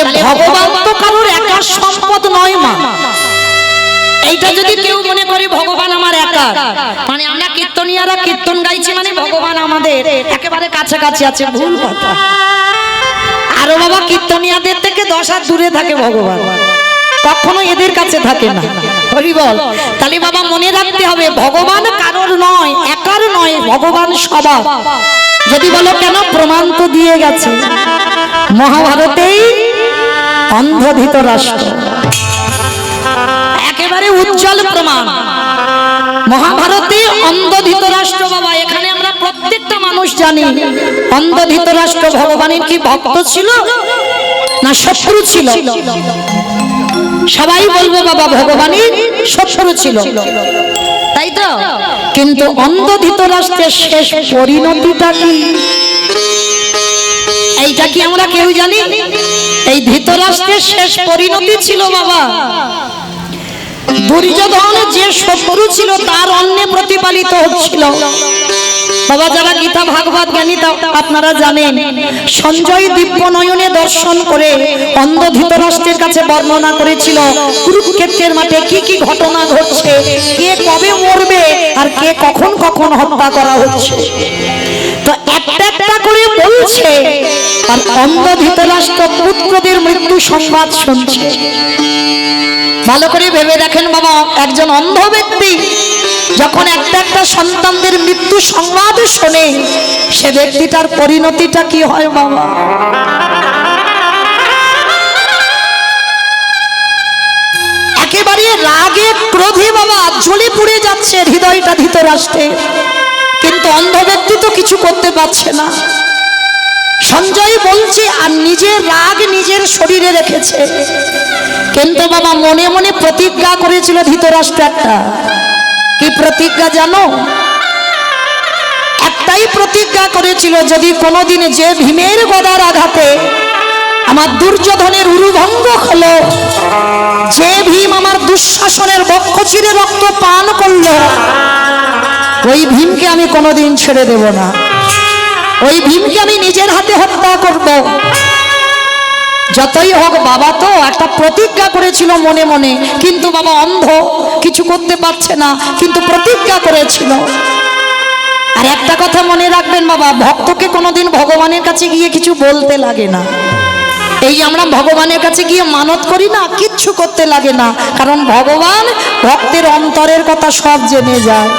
তাহলে ভগবান তো কারোর একার সম্পদ নয় মা। এইটা যদি কেউ মনে করে ভগবান আমার একা, মানে আমরা কীর্তনিয়ারা কীর্তন গাইছি মানে ভগবান আমাদের একেবারে কাছাকাছি আছে, ভুল কথা। আরো বাবা কীর্তনিয়াদের থেকে 10 হাত দূরে থাকে ভগবান, কখনো এদের কাছে থাকে না। হরি বল। তাহলে বাবা মনে রাখতে হবে ভগবান কারোর নয়, একার নয়, ভগবান সবার। যদি বলো কেন, প্রমাণ তো দিয়ে গেছে মহাভারতেই। অন্ধ ধৃতরাষ্ট্র একেবারে উজ্জ্বল প্রমাণ। মহাভারতে অন্ধ ধৃতরাষ্ট্র বাবা, এখানে আমরা প্রত্যেকটা মানুষ জানি অন্ধ ধৃতরাষ্ট্র ভগবানের কি ভক্ত ছিল না শত্রু ছিল? সবাই বলবো বাবা ভগবানের শত্রু ছিল, তাই তো? কিন্তু অন্ধ ধৃতরাষ্ট্রের শেষ পরিণতিটা কি, এইটা কি আমরা কেউ জানি? এই ধৃতরাষ্ট্রের শেষ পরিণতি ছিল বাবা, দুর্যোধন যে শত্রু ছিল তার অন্নে প্রতিপালিত হচ্ছিল বাবা। যারা গীতা ভাগবত জ্ঞানী আপনারা জানেন, সঞ্জয় দিব্য নয়নে দর্শন করে অন্ধ ধৃতরাষ্ট্রের কাছে বর্ণনা করেছিল কুরুক্ষেত্রের মাঠে কি কি ঘটনা ঘটছে, কে কবে মরবে আর কে কখন কখন হত্যা করা হচ্ছে। তো একটা একটা করে বলছে, আর অন্ধ ধৃতরাষ্ট্র পুত্রদের মৃত্যু সংবাদ শুনছে। ভালো করে ভেবে দেখেন বাবা, একজন অন্ধ ব্যক্তি যখন একটা একটা সন্তানদের মৃত্যু সংবাদ শোনে, সে ব্যক্তিটার পরিণতিটা কি হয় বাবা? একেবারে রাগে ক্রোধে বাবা জ্বলে পুড়ে যাচ্ছে হৃদয়টা ধৃতরাষ্ট্রের, কিন্তু অন্ধ ব্যক্তি তো কিছু করতে পারছে না। সঞ্জয় বলছে আর নিজের রাগ নিজের শরীরে রেখেছে, কিন্তু বাবা মনে মনে প্রতিজ্ঞা করেছিল ধৃতরাষ্ট্র একটা। কি প্রতিজ্ঞা জানো? একটাই প্রতিজ্ঞা করেছিল, যদি কোনোদিন যে ভীমের গদার আঘাতে আমার দুর্যোধনের উরুভঙ্গ হলো, যে ভীম আমার দুঃশাসনের বক্ষ চিরে রক্ত পান করলো, ওই ভীমকে আমি কোনোদিন ছেড়ে দেব না, ওই ভীমকে আমি নিজের হাতে হত্যা করব। যতই হোক বাবা তো একটা প্রতিজ্ঞা করেছিল মনে মনে, কিন্তু বাবা অন্ধ কিছু করতে পারছে না, কিন্তু প্রতিজ্ঞা করেছিল। আর একটা কথা মনে রাখবেন বাবা, ভক্তকে কোনোদিন ভগবানের কাছে গিয়ে কিছু বলতে লাগে না। এই আমরা ভগবানের কাছে গিয়ে মানত করি না, কিচ্ছু করতে লাগে না, কারণ ভগবান ভক্তের অন্তরের কথা সব জেনে যায়।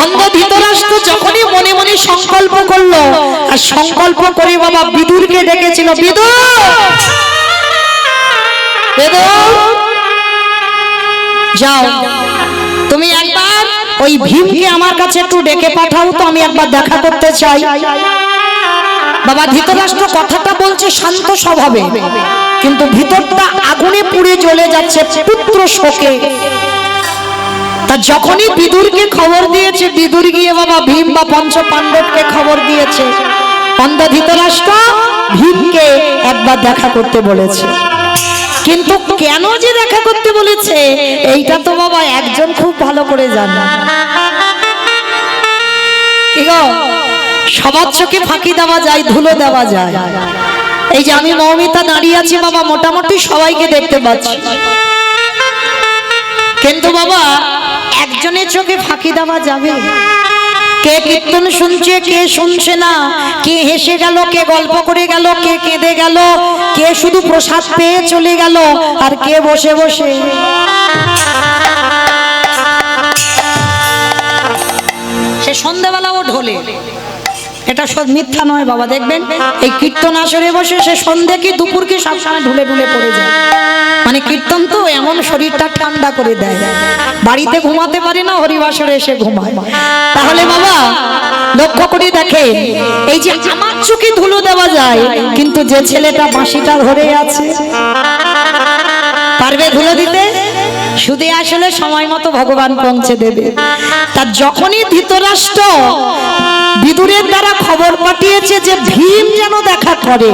অন্ধ ধৃতরাষ্ট্র যখনই মনে মনে সংকল্প করলো, আর সংকল্প করে বাবা বিদুরকে ডেকেছিল, বিদুর যাও, তুমি একবার ওই ভীমকে আমার কাছে একটু ডেকে পাঠাও তো, আমি একবার দেখা করতে চাই। বাবা ধৃতরাষ্ট্র কথাটা বলছে শান্ত স্বভাবে, কিন্তু ভিতরটা আগুনে পুড়ে জ্বলে যাচ্ছে পুত্র শোকে। তা যখনই বিদুরকে খবর দিয়েছে, বিদুর গিয়ে বাবা ভীম বা পঞ্চ পাণ্ডবকে খবর দিয়েছে, অন্ধ ধৃতরাষ্ট্র ভীমকে একবার দেখা করতে বলেছে। কিন্তু কেন যে দেখা করতে বলেছে এইটা তো বাবা একজন খুব ভালো করে জানে। কি গো, সবার চোখে ফাঁকি দেওয়া যায়, ধুলো দেওয়া যায়। এই যে আমি মৌমিতা দাঁড়িয়ে আছি বাবা, মোটামুটি সবাইকে দেখতে পাচ্ছি, কিন্তু বাবা একজনের চোখে ফাঁকি দেওয়া যাবে? কে কীর্তন শুনছে, কে শুনছে না, কে হেসে গেল, কে গল্প করে গেল, কে কেঁদে গেল, কে শুধু প্রসাদ পেয়ে চলে গেল, আর কে বসে বসে। সে সন্ধ্যাবেলাও ঢোলে, এটা সব মিথ্যা নয় বাবা। দেখবেন এই কীর্তন আসরে বসে সে সন্ধ্যে কি দুপুর কি সবসময় ঢুলে ঢুলে পড়ে যায়। মানে কীর্তন তো এমন শরীরটা ঠান্ডা করে দেয়, বাড়িতে ঘুমাতে পারে না, হরিবাসরে এসে ঘুমায়। তাহলে বাবা লক্ষ্য করে দেখে, এই যে আমার চোখে ধুলো দেওয়া যায়, কিন্তু যে ছেলেটা বাঁশিটা ধরে আছে পারবে ধুলো দিতে? শুধু আসলে সময় মতো ভগবান পৌঁছে দেবে। তার যখনই ধৃতরাষ্ট্র বিদুরের দ্বারা খবর পাঠিয়েছে যে ভীম যেন দেখা করে,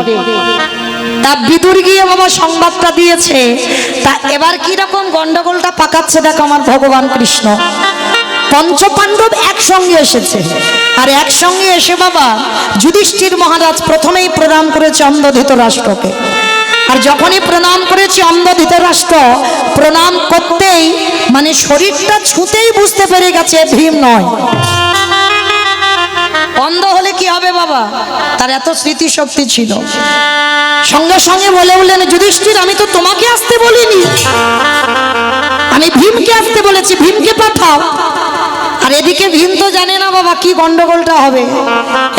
তা বিদুর গিয়ে বাবা সংবাদটা দিয়েছে। তা এবার কি রকম গন্ডগোলটা পাকাচ্ছে দেখো আমার ভগবান কৃষ্ণ। পঞ্চপাণ্ডব একসঙ্গে এসেছে, আর একসঙ্গে এসে বাবা যুধিষ্ঠির মহারাজ প্রথমেই প্রণাম করেছে অন্ধ ধৃতরাষ্ট্রকে। আর যখনই প্রণাম করেছে অন্ধ ধৃতরাষ্ট্র, প্রণাম করতেই মানে শরীরটা ছুঁতেই বুঝতে পেরে গেছে ভীম নয়। অন্ধ হলে কি হবে বাবা, তার এত স্মৃতিশক্তি ছিল। সঙ্গে সঙ্গে বলে উঠলেন, যুধিষ্ঠির আমি তো তোমাকে আসতে বলিনি, আমি ভীমকে আসতে বলেছি, ভীমকে পাঠাও। আর এদিকে ভীম তো জানে না বাবা কি গন্ডগোলটা হবে।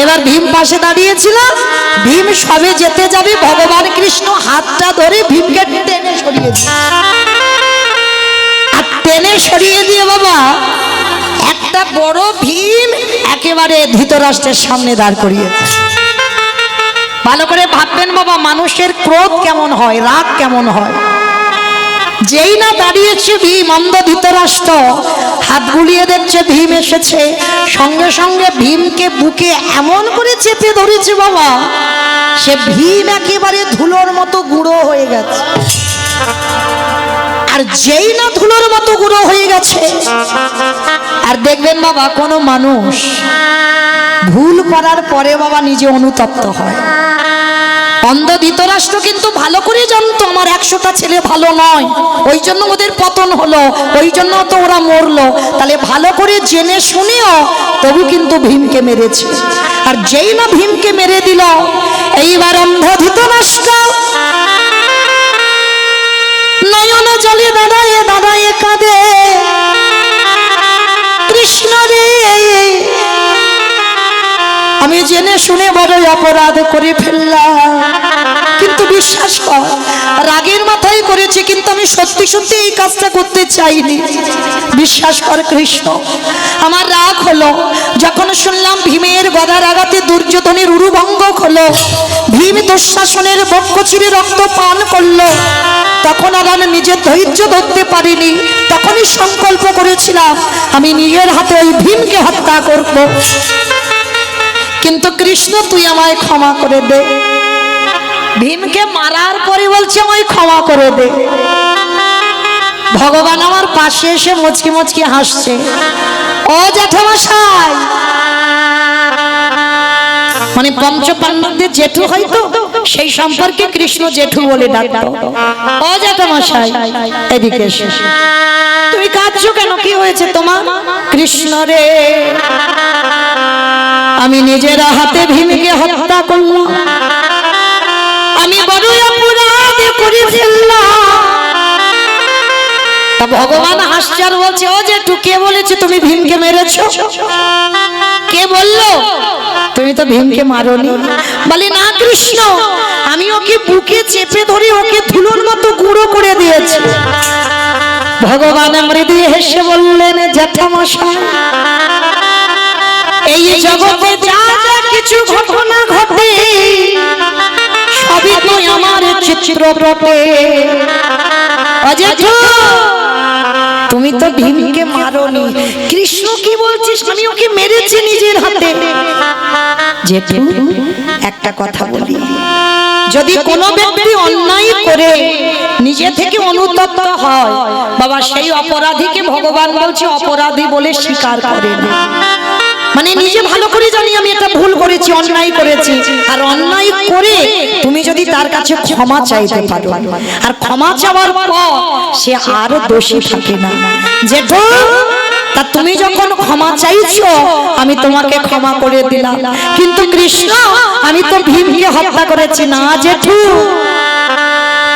এবার ভীম পাশে দাঁড়িয়েছিল, ভীম সবে যেতে যাবে, ভগবান কৃষ্ণ হাতটা ধরে ভীমকে টেনে সরিয়েছে। আর টেনে সরিয়ে দিয়ে বাবা একটা বড় ভীম একেবারে ধৃতরাষ্ট্রের সামনে দাঁড় করিয়েছে। ভালো করে ভাববেন বাবা, মানুষের ক্রোধ কেমন হয়, রাগ কেমন হয়। যেই না দাঁড়িয়েছে ভীম, অন্ধ ধৃতরাষ্ট্র হাত বুলিয়ে দেখছে ভীম এসেছে, সঙ্গে সঙ্গে ভীমকে বুকে এমন করে চেপে ধরেছে বাবা, সে ভীম একেবারে ধুলোর মতো গুঁড়ো হয়ে গেছে। আর যেই না ধুলোর মতো গুঁড়ো হয়ে গেছে, আর দেখবেন বাবা কোনো মানুষ ভুল করার পরে বাবা নিজে অনুতপ্ত হয়। অন্ধ ধৃতরাষ্ট্র কিন্তু ভালো করে জানতো আমার 100টা ছেলে ভালো নয়, ওই জন্য ওদের পতন হলো, ওই জন্য তো ওরা মরলো। তাহলে ভালো করে জেনে শুনেও তবু কিন্তু ভীমকে মেরেছে। আর যেই না ভীমকে মেরে দিল, এইবার অন্ধ ধৃতরাষ্ট্র নয়ন জলে দাঁড়ায়ে দাঁড়ায়ে কাঁদে, কৃষ্ণ রে আমি জেনে শুনে বড়ই অপরাধ করে ফেললাম, কিন্তু বিশ্বাস কর রাগের মাথায় করেছি, কিন্তু আমি সত্যি সত্যি এই কাজটা করতে চাইনি। বিশ্বাস কর কৃষ্ণ, আমার রাগ হলো যখন শুনলাম ভীমের গদার আঘাতে দুর্যোধনের উরুভঙ্গ হলো, ভীম দুঃশাসনের বক্ষ চিরে রক্ত পান করলো, তখন আর আমি নিজের ধৈর্য ধরতে পারিনি। তখনই সংকল্প করেছিলাম আমি নিজের হাতে ওই ভীমকে হত্যা করব। কিন্তু কৃষ্ণ তুই আমায় ক্ষমা করে দে। ভীমকে মারার পরে বলছে আমায় ক্ষমা করে দে। ভগবান আমার পাশে এসে মুচকি মুচকি হাসছে, ও জ্যাঠামশাই, মানে পঞ্চপাণ্ডবদের জেঠু হয়তো, সেই সম্পর্কে কৃষ্ণ জেঠু বলে ডাকতো। ও জ্যাঠামশাই এদিকে এসে, তুমি কাঁদছো কেন, কি হয়েছে তোমার? কৃষ্ণ রে আমি নিজের হাতে ভীমকে হত্যা করলাম, আমি বড় অপরাধ করে ফেললাম। তা ভগবান হাসছে আর বলছে, ও জেঠু কে বলেছে তুমি ভীমকে মেরেছো? কে বললো? তুমি তো ভীমকে মারোনি। বলে না কৃষ্ণ, আমি ওকে বুকে চেপে ধরে ওকে ধুলোর মতো গুঁড়ো করে দিয়েছি। ভগবান মৃদু হেসে বললেন, জ্যাঠামশাই এই জগতে যা যা কিছু ঘটনা ঘটে সবই তো আমার চিত্রপটে। অজেঠু তুমি তো ভীমকে মারোনি। কৃষ্ণ কি বলছিস? আমি ওকে মেরেছি নিজের হাতে। জেঠু একটা কথা বলি, যদি কোনো ব্যক্তি অন্যায় করে নিজে থেকে অনুতপ্ত হয় বাবা, সেই অপরাধীকে ভগবান বলছে অপরাধী বলে স্বীকার করেন। মানে নিজে ভালো করে জানি আমি এটা ভুল করেছি, অন্যায় করেছি, আর অন্যায় করে তুমি যদি তার কাছে ক্ষমা চাইতে পারো, আর ক্ষমা চাওয়ার পর সে আর দোষী থাকে না। জেঠু তা তুমি যখন ক্ষমা চাইছো আমি তোমাকে ক্ষমা করে দিলাম, কিন্তু কৃষ্ণ আমি তো ভীমকে হত্যা করেছি না। জেঠু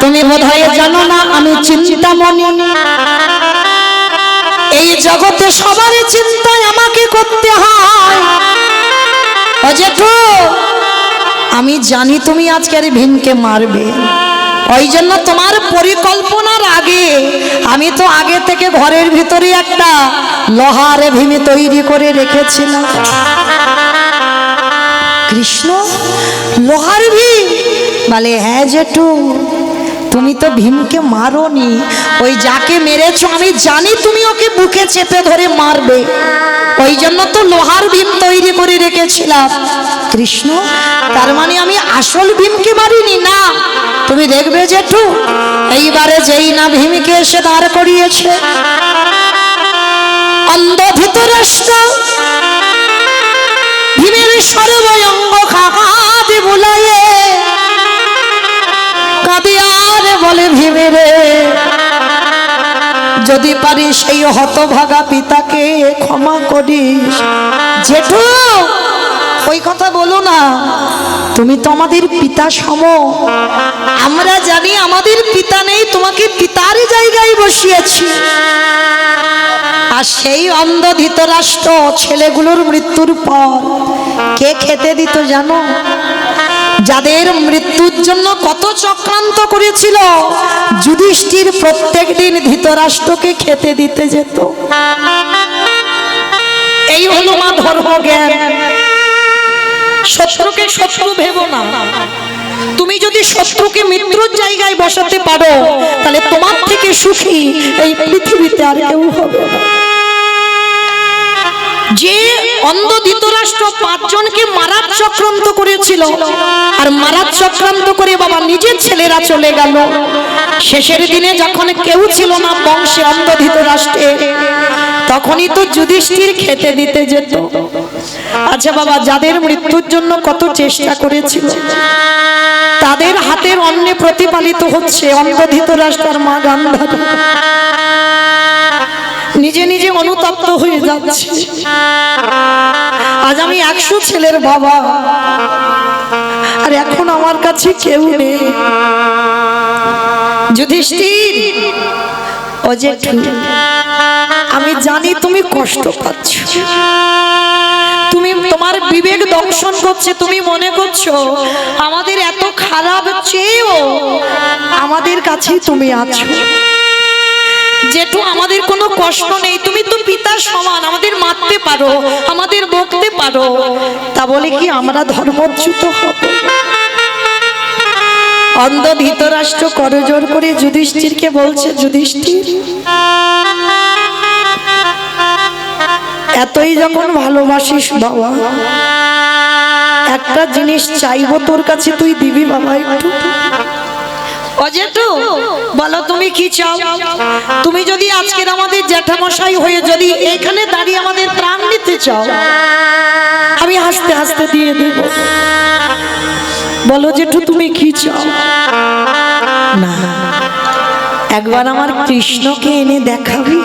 তুমি বোধহয় জানো না আমি চিন্তামণি, এই জগতে সবার চিন্তায় আমাকে করতে হয়। ও জেঠু আমি জানি তুমি আজকের ভীমকে মারবে, ওই জন্য তোমার পরিকল্পনার আগে আমি তো আগে থেকে ঘরের ভিতরে একটা লোহার ভীম তৈরি করে রেখেছিলাম। কৃষ্ণ লোহার ভীম? বলে হ্যাঁ জেঠু, তুমি তো ভীমকে মারোনি, ওই যাকে মেরেছো আমি জানি তুমি ওকে বুকে চেপে ধরে মারবে, ওই জন্য তো লোহার ভীম তৈরি করে রেখেছিলাম। কৃষ্ণ তার মানে আমি আসল ভীমকে মারিনি? না, তুমি দেখবে জেঠু এইবারে যেই না ভীমকে এসে দাঁড় করিয়েছে, অন্ধ ধৃতরাষ্ট্র ভীমের সর্বঙ্গ কাঁদে বুলায়ে কাঁদিয়ার বলে ভীমেরে যদি পারিস সেই হতভাগা পিতাকে ক্ষমা করিস। জেঠু ওই কথা বলো না, তুমি তো আমাদের পিতা সম। আমরা জানি আমাদের পিতা নেই, তোমাকে পিতার জায়গায় বসিয়েছি। আর সেই অন্ধ ধৃতরাষ্ট্র ছেলেগুলোর মৃত্যুর পর কে খেতে দিত জানো? যাদের মৃত্যুর জন্য কত চক্রান্ত করেছিল, যুধিষ্ঠির প্রত্যেক দিন ধৃতরাষ্ট্রকে খেতে দিতে যেত। এই হলো মা ধর্মজ্ঞান। শত্রুকে শত্রু ভেবো না। তুমি যদি শত্রুকে মিত্রর জায়গায় বসাতে পারো, তাহলে তোমার থেকে সুখী এই পৃথিবীতে আর কেউ হবে না। যে অন্ধ ধৃতরাষ্ট্র 5 জনকে মারার চক্রান্ত করেছিল, আর মারার চক্রান্ত করে বাবা নিজের ছেলেরা চলে গেল। শেষের দিনে যখন কেউ ছিল না বংশে অন্ধ ধৃতরাষ্ট্রের, তখনই তো যুধিষ্ঠির খেতে দিতে যেত। আচ্ছা বাবা, যাদের মৃত্যুর জন্য কত চেষ্টা করেছিল, তাদের হাতের অন্নে প্রতিপালিত হচ্ছে অন্ধ ধৃতরাষ্ট্রের মা গান্ধারী। নিজে নিজে অনুতপ্ত হয়ে যাচ্ছে। আজ আমি 100 ছেলের বাবা, আর এখন আমার কাছে কেউ নেই। যুধিষ্ঠির, ও জেঠু, আমি জানি তুমি কষ্ট পাচ্ছ, তুমি তোমার বিবেক দংশন করছে। তুমি মনে করছো আমাদের এত খারাপ চেয়েও আমাদের কাছেই তুমি আছো। যেটু আমাদের কোনো কষ্ট নেই, তুমি তো পিতার সমান, আমাদের মারতে পারো, আমাদের বকতে পারো, তা বলে কি আমরা ধর্মচ্যুত হব? অন্ধ ধৃতরাষ্ট্র করজোড় করে যুধিষ্ঠিরকে বলছে, যুধিষ্ঠির, এতই যখন ভালোবাসিস বাবা, একটা জিনিস চাইবো তোর কাছে, তুই দিবি বাবা একটু? অজেঠু বলো তুমি কি চাও? তুমি যদি আজকের আমাদের জ্যাঠামশাই হয়ে যদি এখানে দাঁড়িয়ে আমাদের প্রাণ দিতে চাও, আমি হাসতে হাসতে দিয়ে দেব। বলো জেঠু তুমি কি চাও? না, একবার আমার কৃষ্ণকে এনে দেখাবি।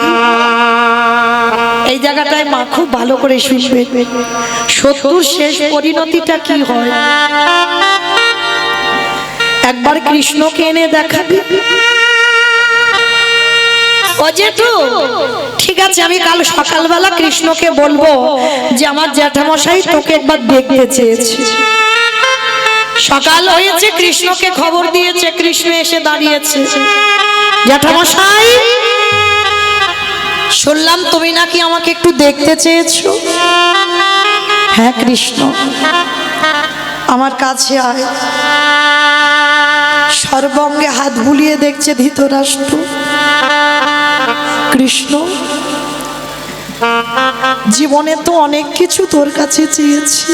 এই জায়গাটায় মা খুব ভালো করে শুনবে, শত্রুর শেষ পরিণতিটা কি হয়। একবার কৃষ্ণকে এনে দেখাবি। ও জেঠু ঠিক আছে, আমি কাল সকালবেলা কৃষ্ণকে বলবো যে আমার জ্যাঠামশাই তোকে একবার দেখতে চেয়েছে। সকাল হয়েছে, কৃষ্ণকে খবর দিয়েছে, কৃষ্ণ এসে দাঁড়িয়েছে। জ্যাঠামশাই, শুনলাম তুমি নাকি আমাকে একটু দেখতে চেয়েছো। হ্যাঁ কৃষ্ণ, আমার কাছে আয়। সর্বঙ্গে হাত বুলিয়ে দেখছে ধৃতরাষ্ট্র। কৃষ্ণ, জীবনে তো অনেক কিছু তোর কাছে চেয়েছি,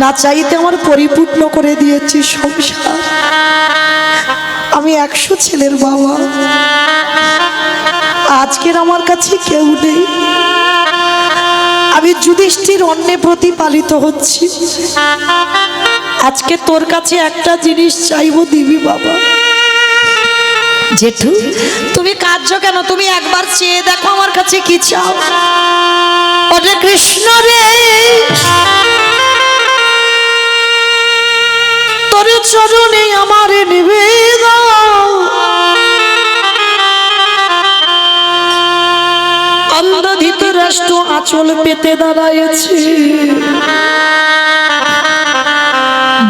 না চাইতে আমার পরিপূর্ণ করে দিয়েছি সংসার। আমি 100 ছেলের বাবা, আজকের আমার কাছে কেউ নেই। আমি যুধিষ্ঠির অন্নে প্রতিপালিত হচ্ছি। আজকে তোর কাছে একটা জিনিস চাইবো, দিবি বাবা? জেঠু তুমি কাঁদছো কেন? তুমি একবার চেয়ে দেখো আমার কাছে কি চাও। ওরে কৃষ্ণ রে, তোর চরণে আমার নিবেদন। অন্ধ ধৃতরাষ্ট্র আঁচল পেতে দাঁড়াইছে।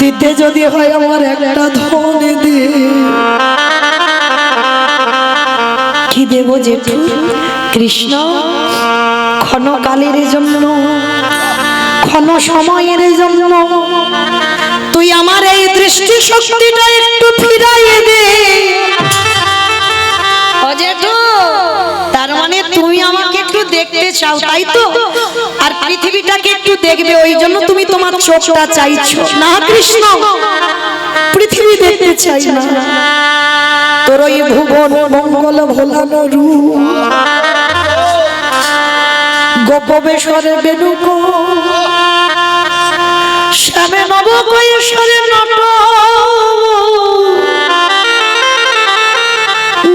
দিতে যদি হয় আমার একটা ধন দে। কি দেব জেঠু? কৃষ্ণ, ক্ষণকালের জন্য, ক্ষণ সময়ের জন্য তুই আমার এই দৃষ্টি শক্তিটা একটু ফিরাইয়ে দে। ও জেঠু, তার মানে তুমি আমাকে একটু দেখতে চাও, তাই তো? আর পৃথিবীটাকে একটু দেখবে, ওই জন্য তুমি তোমার চোখটা চাইছো। না কৃষ্ণ, পৃথিবী দেখতে চাই না, তোর ওই ভুবন মঙ্গল ভোলানো রূপ গোপবেশ্বরে বেণুক শ্যামে নব কৈশোরে নট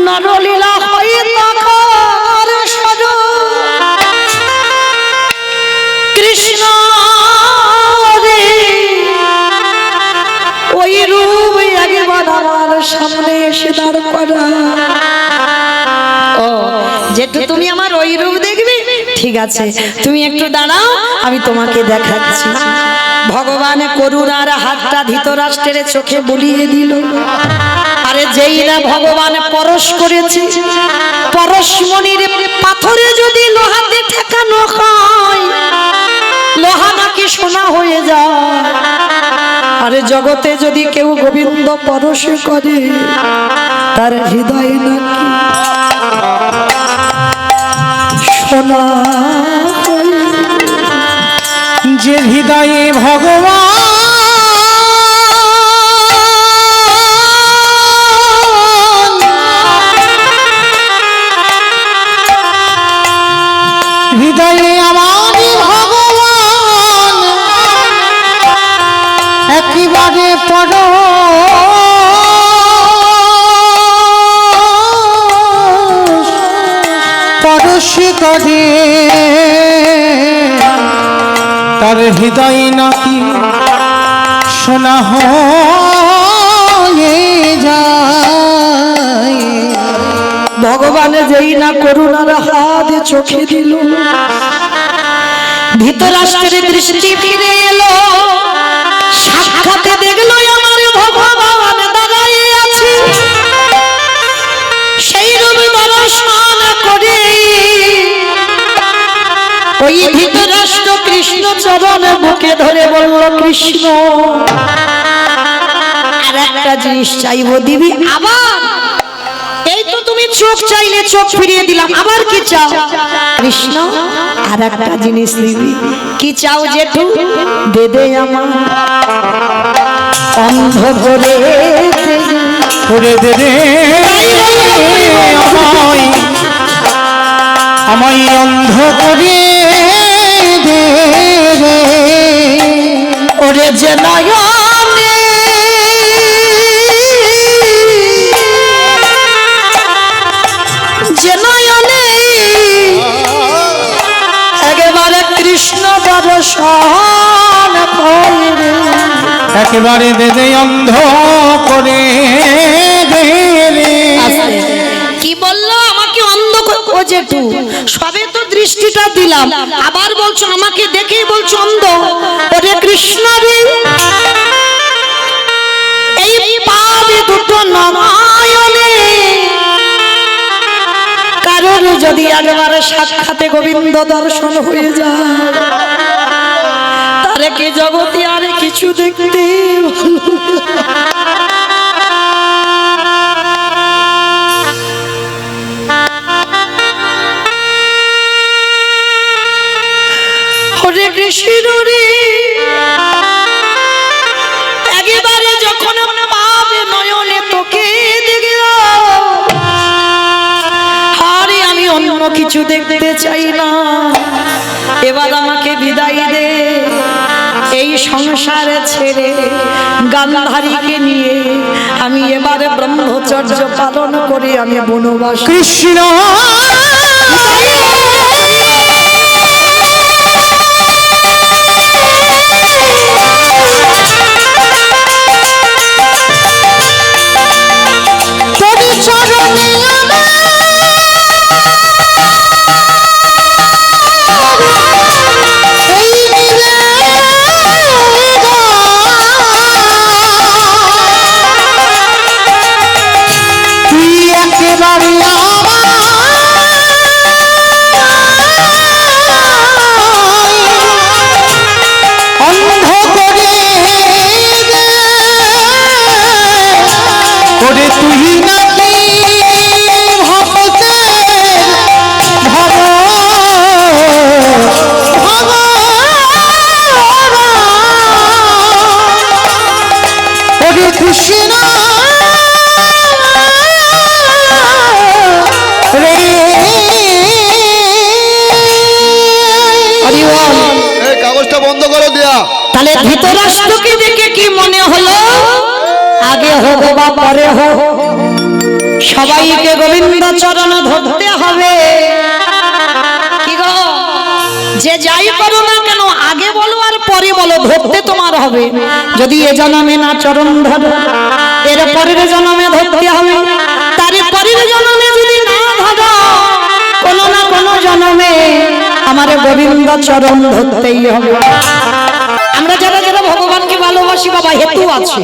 নরলীলা হয়ে তাকার সর কৃষ্ণ রে ওই রূপ একবার আমার সামনে এসে দাঁড় করা। ও যেটু তুমি আমার ওই রূপ দেখবে, ঠিক আছে তুমি একটু দাঁড়াও, আমি তোমাকে দেখাচ্ছি। ভগবান করুণার হাতটা ধৃতরাষ্ট্রের চোখে বুলিয়ে দিল। আরে যেই না ভগবান পরশ করেছে, পরশমণির পাথরে যদি লোহাতে ঠেকানো হয়, লোহা নাকি সোনা হয়ে যায়। আরে জগতে যদি কেউ গোবিন্দ পরশ করে, তার হৃদয় নাকি সোনা। যে হৃদয়ে ভগবান হৃদয়ে আমার ভগবান একেবারে পরশ করে, তার হৃদয় নাকি সোনা হয়ে যায়। ভগবান যেই না করুণার হাত চোখে দিল, ধৃতরাষ্ট্রের দৃষ্টি ফিরে এলো, সাক্ষাতে দেখলো আমার ভগবান দাঁড়ায় আছে। সেই রূপ দর্শন করে ওই ধৃতরাষ্ট্র কৃষ্ণ চরণ বুকে ধরে বলল, কৃষ্ণ আর একটা জিনিস চাইবো, দিবি? আবার এই তো তুমি চোখ চাইলে চোখ ফিরিয়ে দিলাম, আবার কি চাও? কৃষ্ণ আর একটা জিনিস দিবি। কি চাও জেঠু? দে দে আমার অন্ধ করে দে রে আমায় অন্ধ করে দে রে। ওরে যে নয়নে যে নয়নে একেবারে কৃষ্ণ দর্শন করে, একেবারে দে দে অন্ধ করে দে রে। কি বললো? আমাকে অন্ধ ও জেঠু সবে তো দৃষ্টিটা দিলাম, আবার বলছো আমাকে দেখেই বলছো অন্ধ। ওরে কৃষ্ণ রে, এই পাবে দুটো নয়নে কারোর যদি একবারে সাক্ষাতে গোবিন্দ দর্শন হয়ে যায়, তারে কি জগতে আর কিছু দেখতে হরে কৃষ্ণ রে। একেবারে যখন পাবে নয়নে তোকে দেখলাম, আরে আমি অন্য কিছু দেখতে চাই না, এবার আমাকে বিদায় দে। এই সংসার ছেড়ে গান্ধারীকে নিয়ে আমি এবারে ব্রহ্মচর্য পালন করে আমি বনবাস। কৃষ্ণ ধৃতরাষ্ট্রকে দেখে কি মনে হলো, আগে হোক বা পরে হোক সবাইকে গোবিন্দ চরণ ধরতে হবে। কি গো, যে যাই করো না কেন আগে বলো আর পরে বলো, ধরতে তোমার হবে। যদি এ জন্মে না চরণ ধরো, এর পরের জন্মে ধরতে হবে। তার পরের জন্মে যদি না ধরো, কোনো না কোনো জন্মে আমার গোবিন্দ চরণ ধরতেই হবে। আমরা যারা যারা ভগবানকে ভালোবাসি বাবা, হেতু আছে।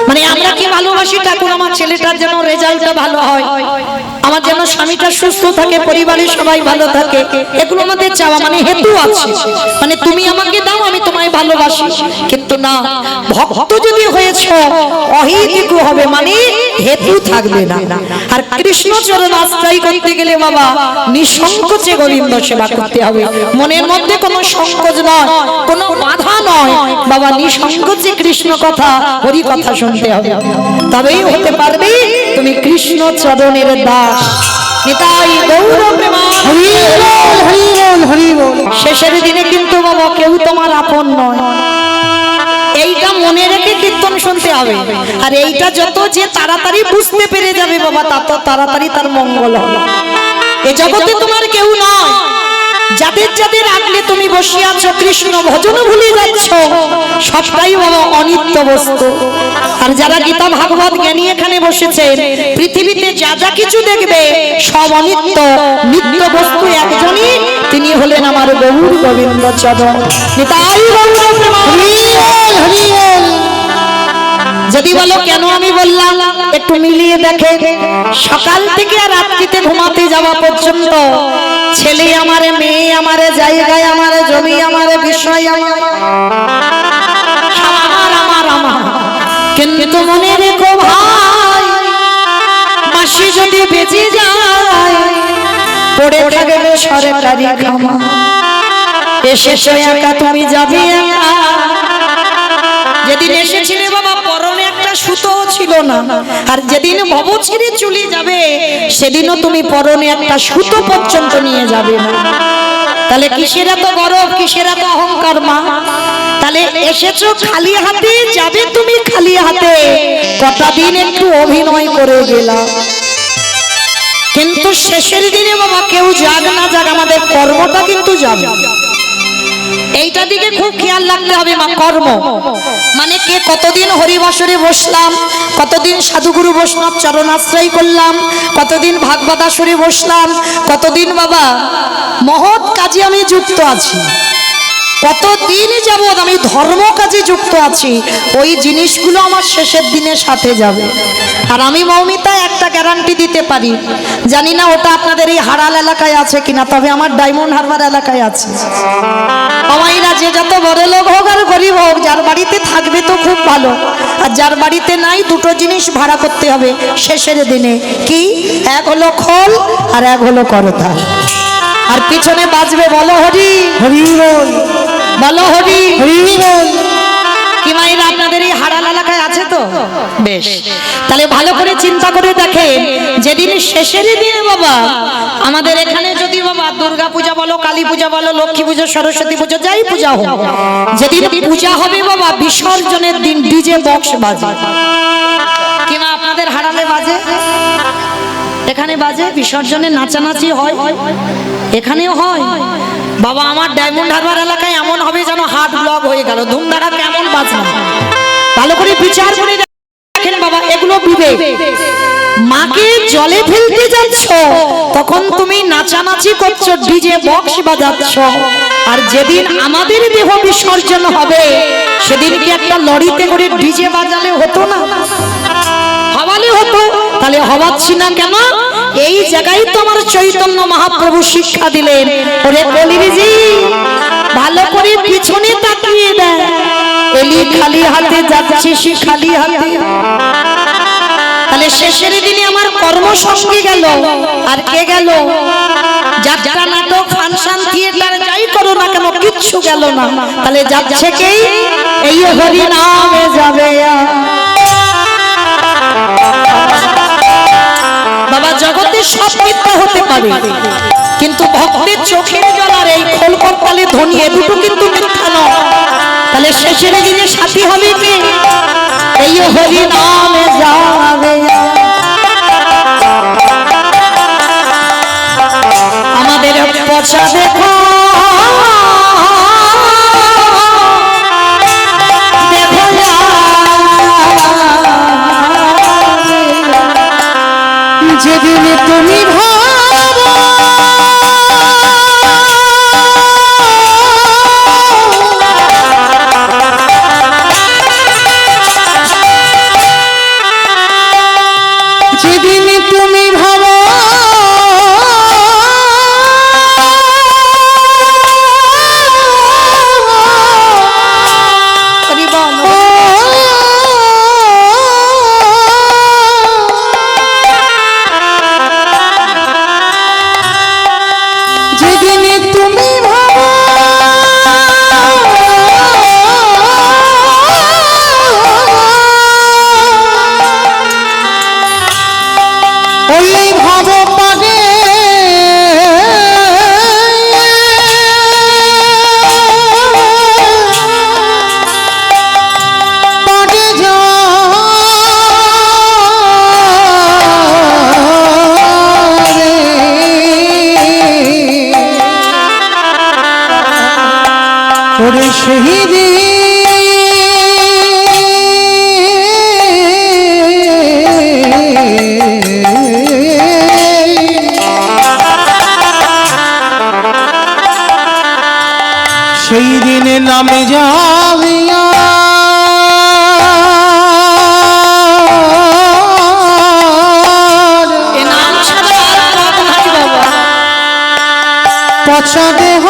মানে আমরা কি ভালোবাসি, ঠাকুর আমার ছেলেটার যেন রেজাল্টটা ভালো হয়, আমার যেন স্বামীটা সুস্থ থাকে, পরিবারের সবাই ভালো থাকে, এগুলো আমাদের চাওয়া, মানে হেতু আছে। মানে তুমি আমাকে দাও, আমি তোমায় ভালোবাসি। কিন্তু না, ভক্ত যদি হয়েছ অহেতুক হবে, মানে হেতু থাকবে না। আর কৃষ্ণ চরণ আশ্রয় করতে গেলে বাবা নিঃসংকোচে গোবিন্দ সেবা করতে হবে। মনের মধ্যে কোনো সংকোচ নয়, কোনো বাধা নয় বাবা, নিঃসংকোচে কৃষ্ণ কথা, হরি কথা শুনতে হবে। তবেই হতে পারবে তুমি কৃষ্ণ চরণের দাস। নিতাই গৌর প্রেমানন্দ। হরি বল, হরি বল, হরি বল। শেষের দিনে কিন্তু বাবা কেউ তোমার আপন নয়, এইটা মনে রেখে কীর্তন শুনতে হবে। আর এইটা যত যে তাড়াতাড়ি বুঝতে পেরে যাবে বাবা, তত তাড়াতাড়ি তার মঙ্গল হবে। এ জগতে তোমার কেউ নয়। যাদের যাদের আগলে তুমি বসে আছো, কৃষ্ণ ভজন ভুলে যাচ্ছ, সবটাই বাবা অনিত্য বস্তু। আর যারা গীতা ভাগবত জ্ঞানী এখানে বসেছে, পৃথিবীতে যা যা কিছু দেখবে সব অনিত্য। নিত্য বস্তু একজনই, তিনি হলেন আমার গৌর গোবিন্দ চরণ। নিতাই গৌর প্রেমানন্দ। হরি বল। যদি বলো কেন আমি বললাম, একটু মিলিয়ে দেখে। সকাল থেকে আর রাত্রিতে ঘুমাতে যাওয়া পর্যন্ত ছেলে আমার, মেয়ে আমার, জায়গায় আমার, জমি আমার, বিষয় আমার, আমার আমার আমার। কিন্তু মনে রেখো ভাই, মাসি যদি বেঁচে যায়, পড়ে থাকবে সরকারি খামা। এসেছো একা, তুমি যাবে একা। যেদিন এসেছিলে বাবা পরনে একটা সুতো ছিল না, আর যেদিন ভব ছেড়ে চলে যাবে সেদিনও তুমি পরনে একটা সুতো পর্যন্ত নিয়ে যাবে না। তাহলে কিসের এত গরব, কিসের এত অহংকার মা? তাহলে এসেছো খালি হাতে, যাবে তুমি খালি হাতে। কটা দিন একটু অভিনয় করে গেলাম, কিন্তু শেষের দিনে বাবা কেউ যাক না যাক, আমাদের কর্মটা কিন্তু যাবে। এইটা দিকে খুব খেয়াল রাখতে হবে মা। কর্ম মানে কে কতদিন হরিবাসরে বসলাম, কতদিন সাধুগুরু বৈষ্ণব চরণ আশ্রয় করলাম, কতদিন ভাগবত আসরে বসলাম, কতদিন বাবা মহৎ কাজে আমি যুক্ত আছি, কতদিন যাবৎ আমি ধর্ম কাজে যুক্ত আছি। ওই জিনিসগুলো আমার শেষের দিনে সাথে যাবে। আর আমি মৌমিতা একটা গ্যারান্টি দিতে পারি, জানি না ওটা আপনাদের এই হারাল এলাকায় আছে কিনা, তবে আমার ডায়মন্ড হারবার এলাকায় আছে। আমাইরা যে যত বড় লোক হোক আর গরিব হোক, যার বাড়িতে থাকবে তো খুব ভালো, আর যার বাড়িতে নাই দুটো জিনিস ভাড়া করতে হবে শেষের দিনে। কি? এক হলো খোল আর এক হলো করতাল। আর পিছনে বাজবে বলো হরি, হরি বল, বলো হরি, হরি বল। কি মায়েরা আপনাদের এই হারাল এলাকায় আছে তো? বেশ, তাহলে ভালো করে চিন্তা করে দেখেন, যেদিন শেষের দিনে বাবা আমাদের এখানে যদি বাবা দুর্গা পূজা বলো, কালী পূজা বলো, লক্ষ্মী পূজা, সরস্বতী পূজা, যাই পূজা হোক, যেদিন পূজা হবে বাবা বিসর্জনের দিন ডিজে বক্স বাজে। কি মা আপনাদের হারালে বাজে? এখানে বাজে, বিসর্জনে নাচানাচি হয়, এখানেও হয় বাবা। আমার ডায়মন্ড হারবার এলাকায় এমন হবে যেন হাট ব্লক হয়ে গেল, ধুমধাড়া কেমন বাজনা। ভালো করে বিচার করে দেখেন বাবা, এগুলো বিবেক। মাকে জলে ফেলতে যাচ্ছ, তখন তুমি নাচানাচি করছো, ডিজে বক্স বাজাচ্ছ। আর যেদিন আমাদের দেহ বিসর্জন হবে, সেদিন কি একটা লরিতে করে ডিজে বাজালে হতো না? হওয়ালে হতো। তাহলে হওয়াচ্ছি না কেন? এই জায়গায় তো আমার চৈতন্য মহাপ্রভু শিক্ষা দিলেন, ওরে কলিজি ভালো করে পিছনে তাকিয়ে দেয়, এলি খালি হাতে যাচ্ছিস খালি হাতে। তাহলে শেষের দিনে আমার কর্মসঙ্গী গেল, আর কে গেল? যাত্রা, নাটক, ফাংশন, থিয়েটার যাই করো না কেন কিচ্ছু গেল না। তাহলে যাচ্ছে কে? এই হরি নামে যাবে। বাবা জগতে সব মিথ্যা হতে পারে, কিন্তু ভক্তের চোখের জল আর এই খোল করতালে ধ্বনি, এ দুটো কিন্তু মিথ্যা নয়। তাহলে শেষের দিনে সাথী হবে কে? এই হরি নামে যাবে। আমাদের পচা দেখো যেদিন তুমি ভাবো যেদিন তুমি ভাবো শহীদি সেই দিনে নামে যাবিয়া পচা দেহ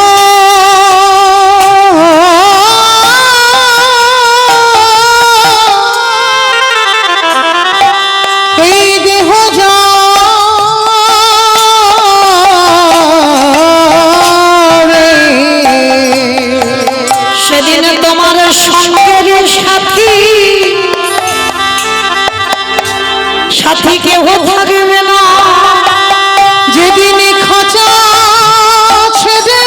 সাথী কেউ থাকবে না। যেদিন খাঁচা ছেড়ে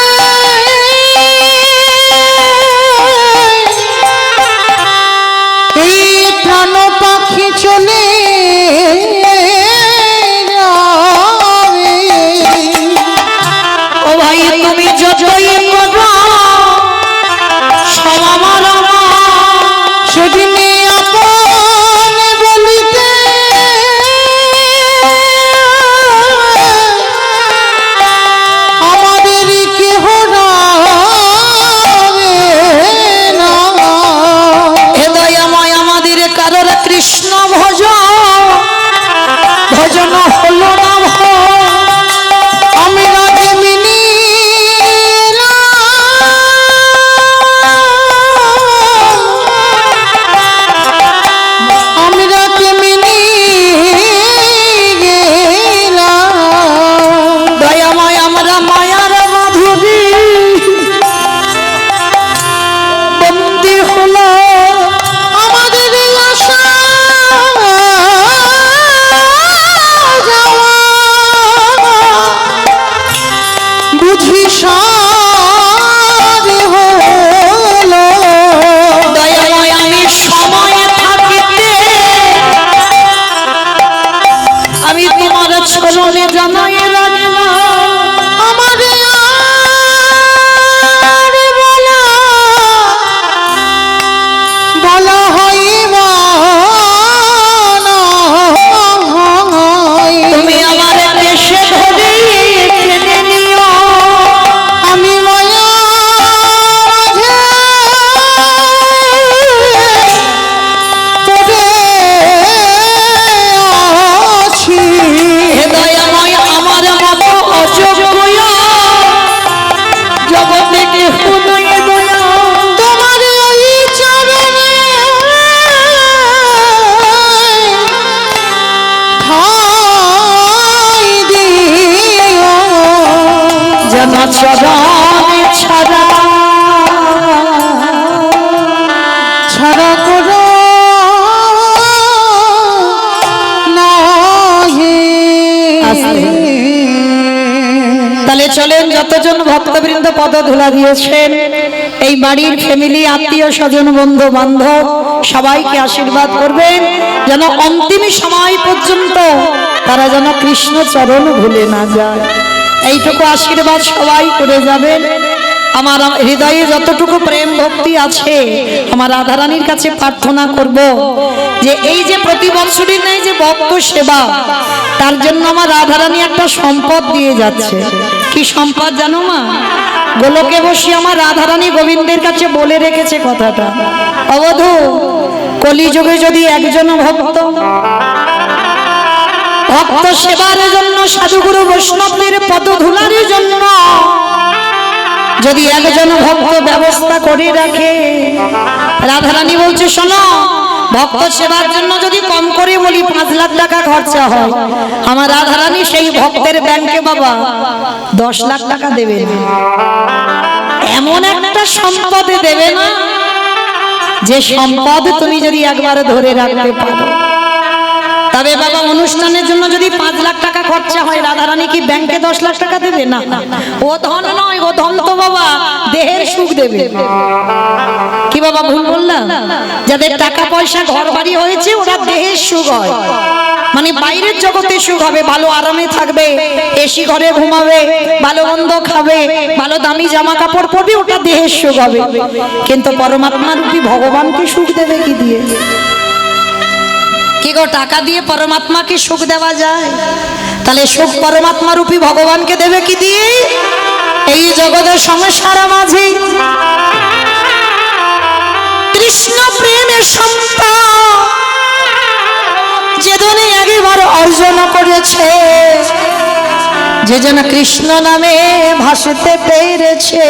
এই প্রাণ পাখি চলে যাবে। ও ভাই তুমি যতই করো সব আমার সেদিন কৃষ্ণ ভজন হলো না আমি রাজমিনী আমি রাজমিনী দয়াময় আমরা মায়ার মাধুরী বন্দী হলো আমাদের আশা বুঝি সারে হলো। দয়াময় আমি সময় থাকিতে আমি তোমার চরণে জানাই রাখলাম আমার বলা বলা হইবা তুমি আমার দেশে ধরে টেনে নিও আমি মায়া পড়ে আছি। হে দয়াময় আমার মতো অযোগ্য জগতে কেহ নাই দয়া তোমার ওই চরণে ঠাই দিও যেন চরণে ছাড়া ছাড়া করো নাহি। তাহলে চলেন যতজন ভক্তবৃন্দ পদ ধুলা দিয়েছেন এই বাড়ির ফ্যামিলি, আত্মীয় স্বজন, বন্ধু বান্ধব সবাইকে আশীর্বাদ করবেন যেন অন্তিম সময় পর্যন্ত তারা যেন কৃষ্ণ চরণ ভুলে না যায়। এইটুকু আশীর্বাদ সবাই করে যাবেন। আমার হৃদয়ে যতটুকু প্রেম ভক্তি আছে, আমার রাধারানীর কাছে প্রার্থনা করব যে এই যে প্রতি বছরই নেই যে ভক্ত সেবা, তার জন্য আমার রাধারানী একটা সম্পদ দিয়ে যাচ্ছে। কি সম্পদ জানো মা? গোলকে বসে আমার রাধারানী গোবিন্দের কাছে বলে রেখেছে কথাটা, অবধূ কলিযুগে যদি একজন ভক্ত সেবার জন্য, সাধুগুরু বৈষ্ণবদের পদধূলার জন্য যদি একজন ভক্ত ব্যবস্থা করে রাখে, রাধারানী বলছে শোনো, ভক্ত সেবার জন্য যদি কম করে বলি 5 লাখ টাকা খরচা হয়, আমার রাধারানী সেই ভক্তের ব্যাংকে বাবা 10 লাখ টাকা দেবে। এমন একটা সম্পদ দেবে না যে সম্পদ তুমি যদি একবার ধরে রাখতে পারো। তবে বাবা অনুষ্ঠানের জন্য যদি 5 লাখ টাকা খরচা হয়, রাধারানী কি ব্যাংকে 10 লাখ টাকা দেবে? না, ও ধন নয়, ও ধন তো বাবা দেহের সুখ দেবে। কি বাবা ভুল বললাম? যাদের টাকা পয়সা ঘর বাড়ি হয়েছে ওরা দেহের সুখ হয়, মানে বাইরের জগতে সুখ হবে, ভালো আরামে থাকবে, এসি ঘরে ঘুমাবে, ভালো মন্দ খাবে, ভালো দামি জামা কাপড় পরবে, ওটা দেহের সুখ হবে। কিন্তু পরমাত্মা রূপী ভগবানকে সুখ দেবে কি দিয়ে? কি গো, টাকা দিয়ে পরমাত্মাকে সুখ দেওয়া যায়? তাহলে সুখ পরমাত্মা রূপী ভগবানকে দেবে কি দিয়ে? এই জগতের সংসার মাঝে কৃষ্ণ প্রেমের সম্পদ যে জনে একবার অর্জন করেছে, যে জন কৃষ্ণ নামে ভাসতে পেরেছে,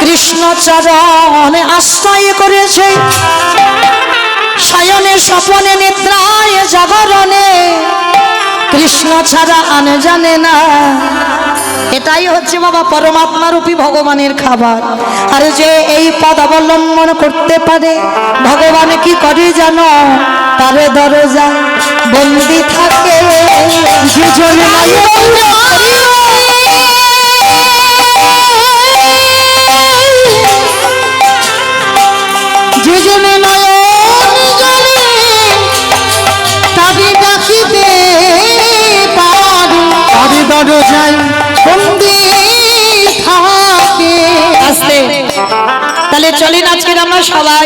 কৃষ্ণ চরণ আশ্রয় করেছে, শয়নে স্বপনে নিদ্রায় জাগরণে কৃষ্ণ ছাড়া আন জানে না। এটাই হচ্ছে বাবা পরমাত্মা রূপী ভগবানের খাবার। আর যে এই পদ অবলম্বন করতে পারে, ভগবান কি করে জানো? তারে দরজা বন্দি থাকে যে জনে যে জনে নয় দরজায় বন্দি থাকে। আস্তে তাহলে চলেন আজকে আমরা সবাই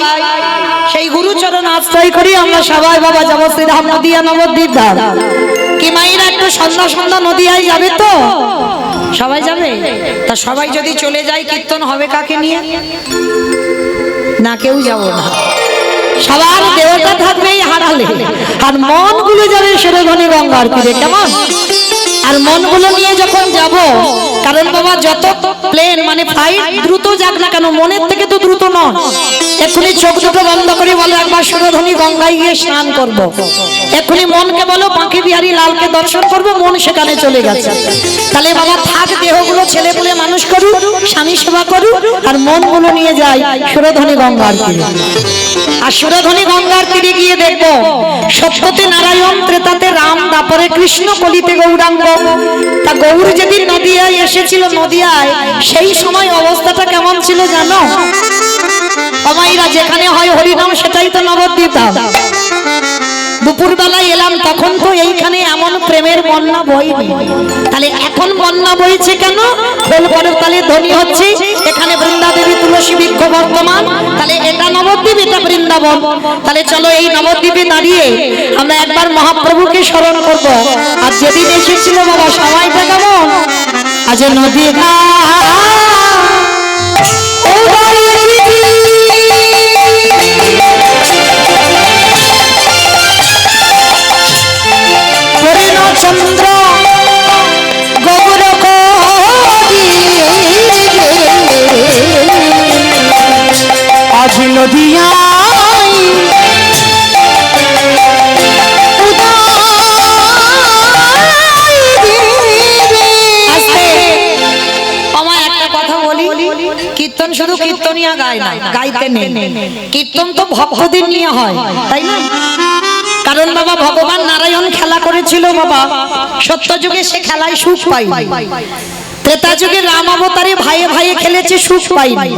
সেই গুরুচরণ আশ্রয় করি। আমরা সবাই বাবা যাবো শ্রীধাম নদিয়া নবদ্বীপ ধাম। কি মাইরা একটু সন্ধ্যা সন্ধ্যা নদিয়ায় যাবে তো? সবাই যাবে? তা সবাই যদি চলে যায় কীর্তন হবে কাকে নিয়ে? না, কেউ যাবো না। সবার দেহটা থাকবে এই হারালে, আর মনগুলো যাবে সুরধনী গঙ্গার তীরে। কেমন? আর মনগুলো নিয়ে যখন যাব, কারণ বাবা যত প্লেন মানে ফ্লাইট দ্রুত যাক না কেন, মনের থেকে তো দ্রুত নয়। এক্ষুনি চোখ দুটো বন্ধ করে বলো একবার সুরধনী গঙ্গায় গিয়ে স্নান করব। এক্ষুনি মনকে বলো বাঁকে বিহারী লালকে দর্শন করব, মন সেখানে চলে গেছে। তাহলে বাবা থাক দেহগুলো ছেলে পুলে মানুষ করুক, স্বামী সেবা করুক, আর মনগুলো নিয়ে যাই সুরধনী গঙ্গার তীরে। আর সুরধনী গঙ্গার তীরে গিয়ে দেখবো সত্যতে নারায়ণ, ত্রেতাতে রাম, তারপরে কৃষ্ণ, কলিতে গৌরাঙ্গ। তা গৌর যেদিন নদিয়ায় এসেছিল, নদিয়ায় সেই সময় অবস্থাটা কেমন ছিল জানো? অমাইরা যেখানে হয় হরিনাম সেটাই তো নবদ্বীপ ধাম। দুপুর বেলায় এলাম, তখন তো এইখানে এমন প্রেমের বন্যা বইনি। তাহলে এখন বন্যা বইছে কেন? খোল করতালে ধ্বনি হচ্ছে, এখানে বৃন্দাদেবী তুলসী বৃক্ষ বর্তমান। তাহলে এটা নবদ্বীপ, এটা বৃন্দাবন। তাহলে চলো এই নবদ্বীপে দাঁড়িয়ে আমরা একবার মহাপ্রভুকে স্মরণ করব। আর যেদিন এসেছিল বাবা সময়টা কেমন? আজ নদী চন্দ্র গৌর আজ নদিয়ায় একটা কথা বলি, কীর্তন শুধু কীর্তনিয়া গায় না, গাইতে নেই। কীর্তন তো ভক্তদের নিয়ে হয়, তাই না? কারণ বাবা ভগবান নারায়ণ খেলা করেছিল বাবা, সত্য যুগে সে খেলায় সুখ পাই। ত্রেতা যুগে রাম অবতারে ভাইয়ে ভাইয়ে খেলেছে, সুখ পাইনি।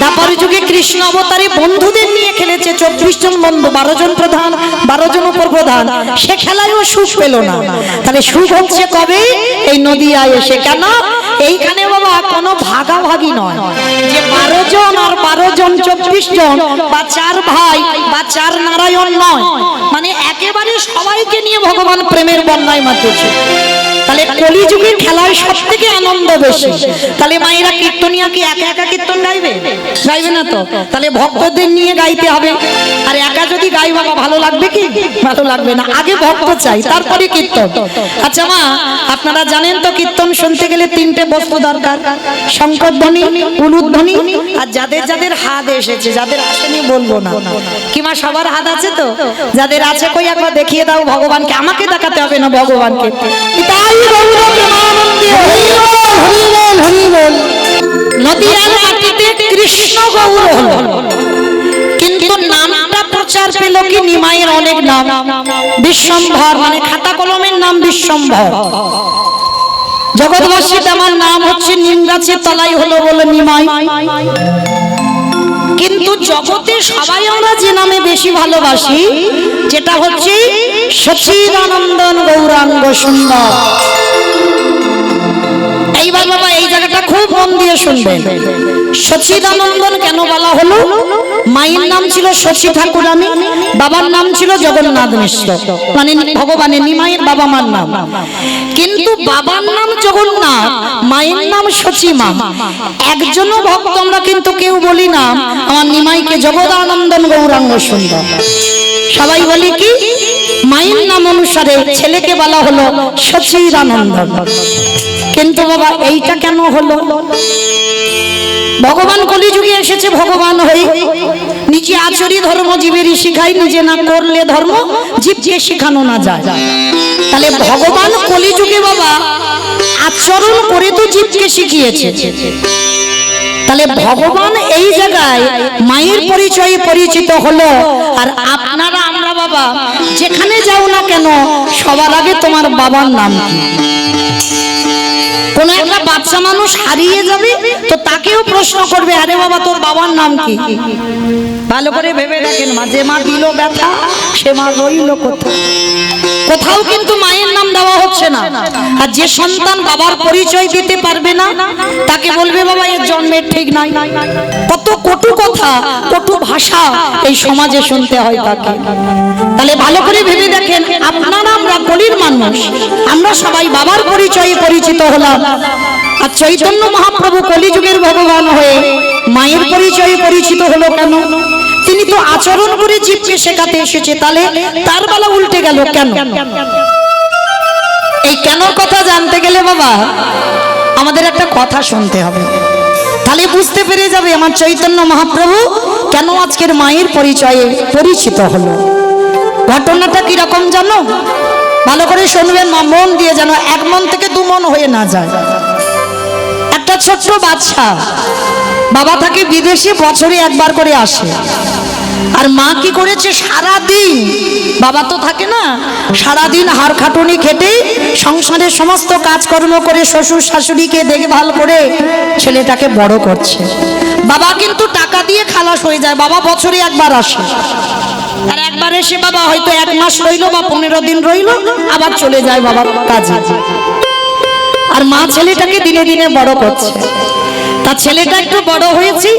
দ্বাপর যুগে কৃষ্ণ অবতারে বন্ধুদের নিয়ে খেলেছে, 24 জন বন্ধু, 12 জন প্রধান, 12 জন উপর প্রধান, সে খেলায়ও সুখ পেল না। তাহলে সুখ হচ্ছে কবে? এই নদিয়ায় এসে। কেন? এইখানে বাবা কোনো ভাগাভাগি নয় যে 12 জন আর 12 জন 24 জন বা 4 ভাই বা 4 নারায়ণ নয়, মানে একেবারে সবাইকে নিয়ে ভগবান প্রেমের বন্যায় মাতেছে। তাহলে কলিযুগের খেলায় সব থেকে আনন্দ বেশি। তাহলে মায়েরা কীর্তনিয়া কি একা একা কীর্তন গাইবে? গাইবে না তো। তাহলে ভক্তদের নিয়ে গাইতে হবে। আর একা যদি গাই বাবা ভালো লাগবে কি? ভালো লাগবে না। আগে ভক্ত চাই, তারপরে কীর্তন। আচ্ছা মা, আপনারা জানেন তো কীর্তন শুনতে গেলে 3টে বস্তু দরকার, শঙ্করধ্বনি, উলুধ্বনি, আর যাদের যাদের হাত এসেছে, যাদের আসেনি বলবো না। কি মা সবার হাত আছে তো? যাদের আছে কই একবার দেখিয়ে দাও ভগবানকে। আমাকে দেখাতে হবে না, ভগবানকে। তাই গৌর প্রেমানন্দে হরি বল, হরি বল, হরি বল। নদিয়ার মাটিতে কৃষ্ণ গৌর হলো, কিন্তু নামটা প্রচার পেল কি? নিমাইয়ের অনেক নাম। বিশ্বম্ভর মানে খাতা কলমের নাম বিশ্বম্ভর। জগৎবাসীর আমার নাম হচ্ছে নিম গাছের তলায় হলো বলে নিমাই। কিন্তু জগতে সবাই আমরা যে নামে বেশি ভালোবাসি, যেটা হচ্ছে সচিদানন্দন গৌরাঙ্গ সুন্দর। এইবার বাবা এই জায়গাটা খুব মন দিয়ে শুনবেন। সচিদানন্দন কেন বলা হলো? মায়ের নাম ছিল শশী ঠাকুরানী, বাবার নাম ছিল জগন্নাথ মিশ্র, মানে ভগবানের নিমাইয়ের বাবা মার নাম। কিন্তু বাবার নাম জগন্নাথ, মায়ের নাম শচী মা। একজনও ভক্ত আমরা কিন্তু কেউ বলি না আমার নিমাইকে জগদানন্দন গৌরাঙ্গ সুন্দর। সবাই বলি কি? মায়ের নাম অনুসারে ছেলেকে বলা হলো সচিদানন্দন। কিন্তু বাবা এইটা কেন হলো? ভগবান কলিযুগে এসেছে ভগবান হয়ে, নিজে আচরি ধর্ম জীবেরই শিখাই, নিজে না করলে ধর্ম জীবকে শিখানো না যায়। তাহলে ভগবান কলিযুগে বাবা আচরণ করে তো জীবকে শিখিয়েছে। তাহলে ভগবান এই জায়গায় মায়ের পরিচয়ে পরিচিত হলো। আর আপনারা আমরা বাবা যেখানে যাও না কেন সবার আগে তোমার বাবার নাম কি? কোন একটা বাচ্চা মানুষ হারিয়ে যাবে তো তাকেও প্রশ্ন করবে, আরে বাবা তোর বাবার নাম কি? ভালো করে ভেবে দেখেন, মা যে মা দিল ব্যথা সে মা রইল কোথায়? কোথাও কিন্তু মায়ের নাম দেওয়া হচ্ছে না। আর যে সন্তান বাবার পরিচয় দিতে পারবে না তাকে বলবে বাবা এর জন্মের ঠিক নাই। কত কটু কথা, কটু ভাষা এই সমাজে শুনতে হয় তাকে। তাহলে ভালো করে ভেবে দেখেন, আপনারা আমরা কলির মানুষ, আমরা সবাই বাবার পরিচয়ে পরিচিত হলাম। আর চৈতন্য মহাপ্রভু কলিযুগের ভগবান হয়ে মায়ের পরিচয়ে পরিচিত হলো কেন? তিনি তো আচরণ করে জীবকে শেখাতে এসেছে, তাহলে তার বেলা উল্টে গেল কেন? এই কেন কথা জানতে গেলে বাবা আমাদের একটা কথা শুনতে হবে, তাহলে বুঝতে পেরে যাবে আমার চৈতন্য মহাপ্রভু কেন আজকের মায়ের পরিচয়ে পরিচিত হলো। ঘটনাটা কিরকম জানো? ভালো করে শুনবেন মা, মন দিয়ে, যেন 1 মন থেকে 2 মন হয়ে না যায়। একটা ছোট্ট বাচ্চা বাবা থাকে বিদেশে, বছরে 1 বার করে আসে। আর মা কি করেছে? সারাদিন, বাবা তো থাকে না, সারাদিন হাড় খাটুনি খেটে সংসারের সমস্ত কাজকর্ম করে শ্বশুর শাশুড়িকে দেখভাল করে ছেলেটাকে বড় করছে। বাবা কিন্তু টাকা দিয়ে খালাস হয়ে যায়, বাবা বছরে 1 বার আসে। আর একবার এসে বাবা হয়তো 1 মাস রইল বা 15 দিন রইল, আবার চলে যায় বাবার কাজে। আর মা ছেলেটাকে দিনে দিনে বড় করছে। তার ছেলেটা একটু বড় হয়েছে,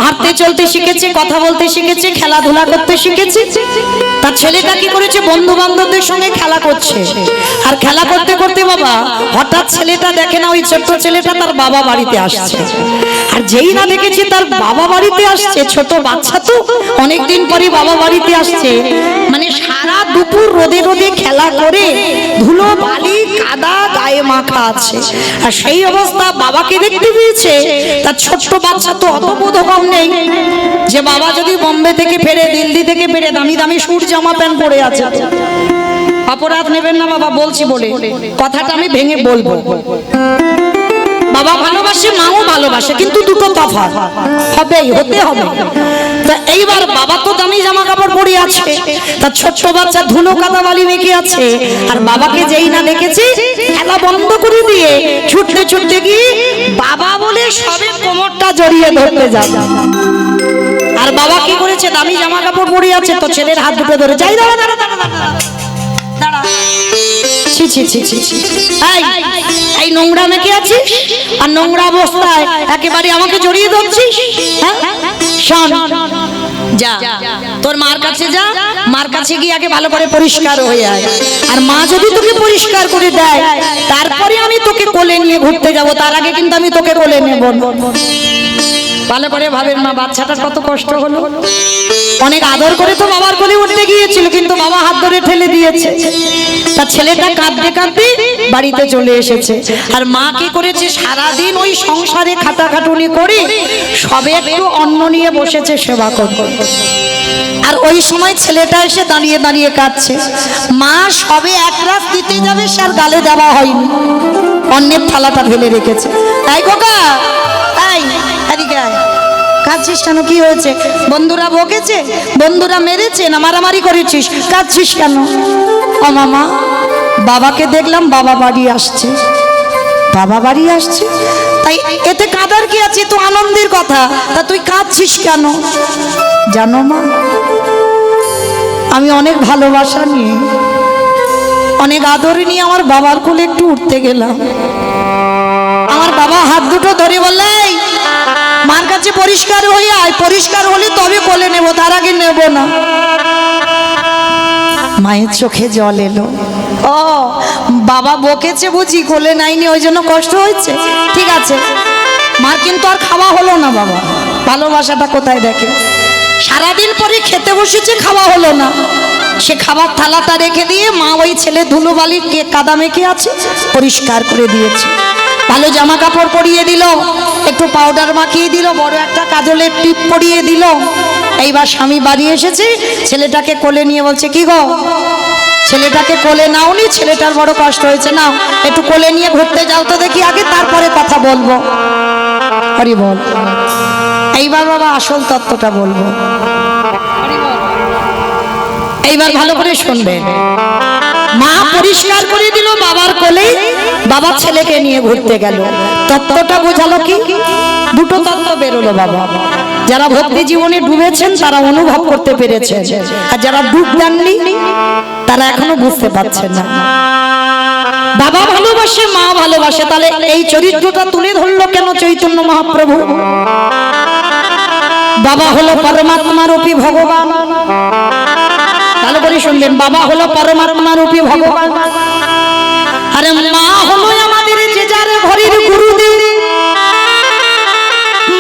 হাঁটতে চলতে শিখেছে, কথা বলতে শিখেছে, খেলাধুলা করতে শিখেছে। তার ছেলেটা কি করেছে? বন্ধু বান্ধবদের সঙ্গে খেলা করছে। আর খেলা করতে করতে বাবা হঠাৎ ছেলেটা দেখে না ওই ছোট্ট ছেলেটা তার বাবা বাড়িতে আসছে। আর যেই না দেখেছে তার বাবা বাড়িতে আসছে, ছোট বাচ্চা তো অনেকদিন পরে বাবা বাড়িতে আসছে, মানে সারা দুপুর রোদে রোদে খেলা করে ধুলো বালি কাদা গায়ে মাখা আছে। আর সেই অবস্থা বাবাকে দেখতে পেয়েছে। তার ছোট্ট বাচ্চা তো অত বোধগম্য নেই যে বাবা যদি বোম্বে থেকে ফেরে, দিল্লি থেকে ফেরে, দামি দামি স্যুট জামা প্যান্ট পরে আছে। অপরাধ নেবেন না বাবা বলছি বলে, কথাটা আমি ভেঙে বলবো। বাবা ভালোবাসে, মাও ভালোবাসে, কিন্তু দুটো তফাৎ হবেই, হতে হবে। তা এইবার বাবা তো দামি জামা কাপড় পরে আছে, তার ছোট্ট বাচ্চা ধুলো কাদা বালি মেখে আছে, আর বাবাকে যেই না দেখেছি খেলা বন্ধ করে দিয়ে ছুটতে ছুটতে গিয়ে বাবা বলে সবে কোমরটা জড়িয়ে ধরতে যাবে। আর বাবা কি করেছে, দামি জামা কাপড় পরে আছে, তো ছেলের হাত দুটো ধরে যাই, দাঁড়া দাঁড়া দাঁড়া দাঁড়া, ছি ছি ছি ছি ছি, এই নোংরা মেখে আছিস আর নোংরা অবস্থায় একেবারে আমাকে জড়িয়ে ধরছিস। হ্যাঁ, শোন, যা তোর মার কাছে যা, মার কাছে গিয়ে আগে ভালো করে পরিষ্কার হয়ে আয়, আর মা যদি তোকে পরিষ্কার করে দেয় তারপরে আমি তোকে কোলে নিয়ে ঘুরতে যাব, তার আগে কিন্তু আমি তোকে কোলে নেব না। ভালো করে ভাবেন মা, বাচ্চাটার কত কষ্ট হলো। অনেক আদর করে তো বাবার কোলে উঠতে গিয়েছিল, কিন্তু বাবা হাত ধরে ঠেলে দিয়েছে। তার ছেলেটা কাঁদতে কাঁদতে বাড়িতে চলে এসেছে, আর মা কি করেছে, সারাদিন ওই সংসারে খাটাখাটুনি করে সবে একটু অন্ন নিয়ে বসেছে সেবা করতে। আর ওই সময় ছেলেটা এসে দাঁড়িয়ে দাঁড়িয়ে কাঁদছে। মা সবে এক রাত দিতে যাবে, সে আর গালে দেওয়া হয়নি, অন্যের থালাটা ফেলে রেখেছে। তাই খোকা, তাই এদিকে আয়, কাঁদছিস কেন, কি হয়েছে? বন্ধুরা বকেছে, বন্ধুরা মেরেছে, না মারামারি করেছিস, কাঁদছিস কেন? ও মামা, বাবাকে দেখলাম বাবা বাড়ি আসছে, বাবা বাড়ি আসছে, তাই এতে কাঁদার কি আছে, তো আনন্দের কথা, তা তুই কাঁদছিস কেন? জানো মা, আমি অনেক ভালোবাসা নিয়ে, অনেক আদর নিয়ে আমার বাবার কোলে একটু উঠতে গেলাম। আমার বাবা হাত দুটো ধরে বললে, মার কাছে পরিষ্কার হয়ে আয়, পরিষ্কার হলে তবে কোলে নেব, তার আগে নেব না। মায়ের চোখে জল এলো। ও বাবা বকেছে বুঝি, কোলে নাইনি ওই জন্য কষ্ট হয়েছে, ঠিক আছে। মার কিন্তু আর খাওয়া হলো না, বাবা ভালোবাসাটা কোথায় দেখে। সারাদিন পরে খেতে বসেছে, খাওয়া হলো না, সে খাবার থালাটা রেখে দিয়ে মা ওই ছেলে ধুলো বালি কাদা মেখে আছে পরিষ্কার করে দিয়েছে, ভালো জামা কাপড় পরিয়ে দিল, একটু পাউডার মাখিয়ে দিল, বড় একটা কাজলের টিপ পরিয়ে দিল। এইবার স্বামী বাড়ি এসেছে, ছেলেটাকে কোলে নিয়ে বলছে, কি গো ছেলেটাকে কোলে নাওনি, ছেলেটার বড় কষ্ট হয়েছে, নাও একটু কোলে নিয়ে ঘুরতে যাও তো দেখি আগে, তারপরে কথা বলবো। হরি বল। এইবার বাবা আসল তত্ত্বটা বলবো, এইবার ভালো করে শুনবেন। মা পরিষ্কার করে দিল বাবার কোলে, বাবা ছেলেকে নিয়ে ঘুরতে গেল। তত্ত্বটা বোঝালো কি, দুটো তত্ত্ব বেরোলো বাবা। যারা ভক্তি জীবনে ডুবেছেন তারা অনুভব করতে পেরেছেন, আর যারা ডুব দেননি তারা এখনো বুঝতে পারছেন না। বাবা ভালোবাসে, মা ভালোবাসে, তাহলে এই চরিত্রটা তুলে ধরলো কেন চৈতন্য মহাপ্রভু? বাবা হলো পরমাত্মা রূপী ভগবান, ভালো করে শুনবেন, বাবা হলো পরমাত্মা রূপী ভগবান, আরে মা হলো আমাদের যে যার ঘরের গুরুদেব।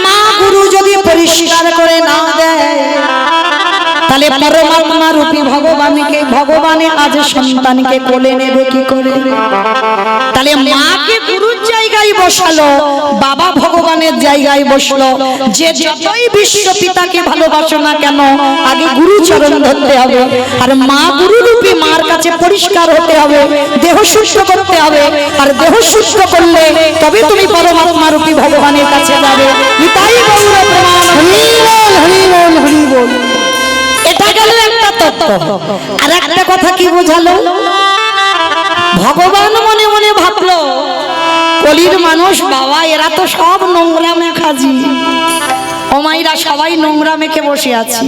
মা গুরু যদি পরিষ্কার করে না দেয়, তাহলে পরমাত্মা রূপী ভগবানকে, ভগবানে আজ সন্তানকে কোলে নেবে কি করে? তাহলে মাকে গুরুর জায়গায় বসালো, বাবা ভগবানের জায়গায় বসলো। যে যতই বিশ্ব পিতাকে ভালোবাসো না কেন, আগে গুরু চরণ ধরতে হবে, আর মা গুরু রূপী মার কাছে পরিষ্কার হতে হবে, দেহ শুদ্ধ করতে হবে, আর দেহ শুদ্ধ করলে তবে তুমি পরমাত্মা রূপী ভগবানের কাছে যাবে। নিতাই গৌর প্রমাণ। হরি বল, হরি বল, হরি বল। এটা গেল একটা তত্ত্ব। আর একটা কথা কি বোঝালো, ভগবান মনে মনে ভাবলো, কলির মানুষ বাবা এরা তো সব নোংরা মেখাজি, ও মাইরা সবাই নোংরা মেখে বসে আছে,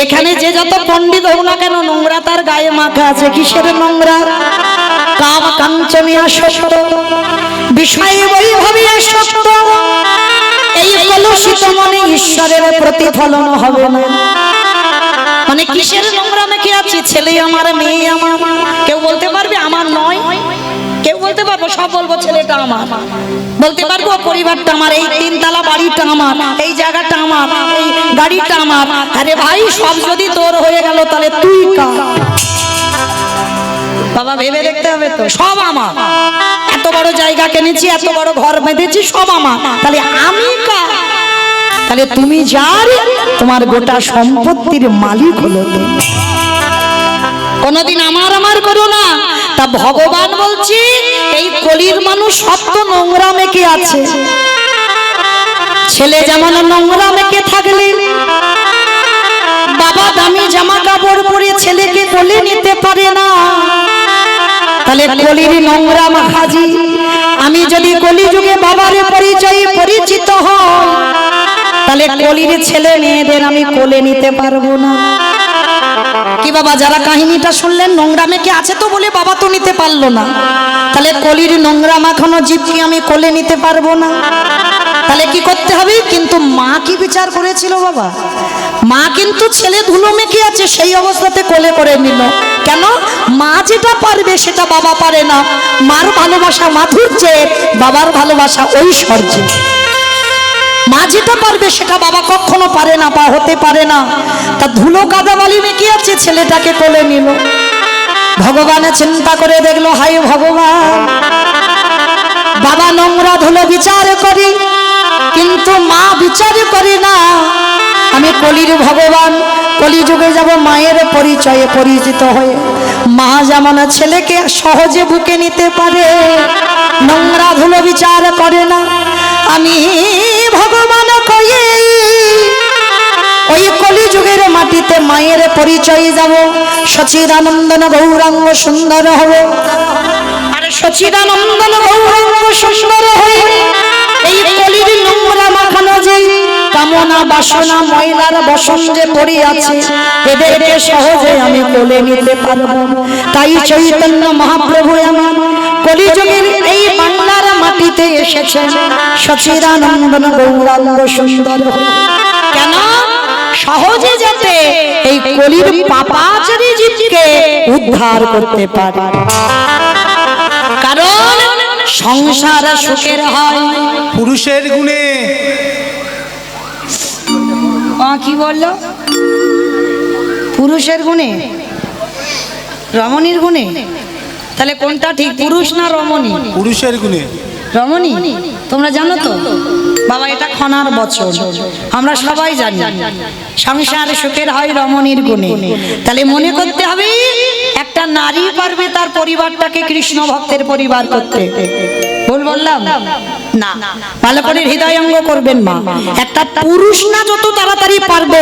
এখানে যে যত পণ্ডিত হোক না কেন নোংরা তার গায়ে মাখা আছে। কিসের নোংরা? কাম কাঞ্চনে আসক্ত, বিষয়ে বৈভবে আসক্ত, এই কলুষিত মনে ঈশ্বরের প্রতিফলন হবে না। মানে কিসের নোংরা মেখে আছে? ছেলে আমার, মেয়ে আমার, কেউ বলতে পারবে আমার নয়? কেউ বলতে পারবো? সব বলবো ছেলেটা আমার, বলতে পারবো পরিবারটা আমার, এই তিনতলা বাড়িটা আমার, এই জায়গাটা আমার, এই গাড়িটা আমার। আরে ভাই সব যদি তোর হয়ে গেল তাহলে তুই কার? বাবা ভেবে দেখতে হবে তো, সব আমার, এত বড় জায়গা কিনেছি, এত বড় ঘর বেঁধেছি, সব আমার, তাহলে আমি কার? তাহলে তুমি যার, তোমার গোটা সম্পত্তির মালিক হলো তুমি। কোনদিন আমার আমার করো না, তা ভগবান বলছি এই কলির মানুষ সত্য নোংরা মেখে আছে। ছেলে যেমন নোংরা মেখে থাকলে বাবা দামি জামা কাপড় পরে ছেলেকে কোলে নিতে পারে না, তাহলে কলির নোংরা মাখাজি আমি যদি কলিযুগে বাবার পরিচয়ে পরিচিত হই, তাহলে কলির ছেলে মেয়েদের আমি কোলে নিতে পারবো না। কি বাবা, যারা কাহিনীটা শুনলেন নোংরা মেখে আছে তো বলে বাবা তো নিতে পারলো না, তাহলে কলির নোংরা মাখানো জীবকে আমি কোলে নিতে পারবো না। তাহলে কি করতে হবে? কিন্তু মা কি বিচার করেছিল বাবা? মা কিন্তু ছেলে ধুলো মেখে আছে সেই অবস্থাতে কোলে করে নিল। কেন? মা যেটা পারবে সেটা বাবা পারে না। মার ভালোবাসা মাধুর্যে, বাবার ভালোবাসা ঐশ্বর্যে। মা যেটা পারবে সেটা বাবা কখনো পারে না বা হতে পারে না। তা ধুলো কাদা বালি মেখে আছে, ছেলেটাকে কোলে নিল। ভগবানে চিন্তা করে দেখলো, হায় ভগবান, বাবা নোংরা ধুলো বিচার করি কিন্তু মা বিচার করি না। আমি কলির ভগবান, কলিযুগে যাব মায়ের পরিচয়ে পরিচিত হয়ে। মা যেমন ছেলেকে সহজে বুকে নিতে পারে, নোংরা ধুলো বিচার করে না, আমি ভগবান কয়ে ওই কলিযুগের মাটিতে মায়ের পরিচয়ে যাব। সচিদানন্দন গৌরাঙ্গ সুন্দর হব। আর সচিদানন্দন গৌরাঙ্গ সুন্দর হয়ে এই কলির নোংরা মাখানো যে কামনা বাসনা ময়লার বসন যে পড়ে আছে, এদেরকে সহজে আমি কোলে নিতে পারবো। তাই চৈতন্য মহাপ্রভু আমার কলিযুগের এই বাংলার মাটিতে এসেছেন সচিদানন্দন গৌরাঙ্গ সুন্দর হয়ে। কেন? সহজে যাতে এই কলির পাপাচারী জীবকে উদ্ধার করতে পারে। কারণ সংসার সুখের হয় পুরুষের গুণে। কি বললো? পুরুষের গুণে, রমণীর গুণে? তাহলে কোনটা ঠিক, পুরুষ না রমণী? পুরুষের গুণে। রমণী। তোমরা জানো তো বাবা, এটা ক্ষণার বচন, আমরা সবাই জানি। সংসার সুখের হয় রমণীর গুণে। তাহলে মনে করতে হবে একটা নারী পারবে তার পরিবারটাকে কৃষ্ণ ভক্তের পরিবার করতে। ভুল বললাম না? ভালো করে হৃদয়ঙ্গ করবেন মা। একটা পুরুষ না যত তাড়াতাড়ি পারবে,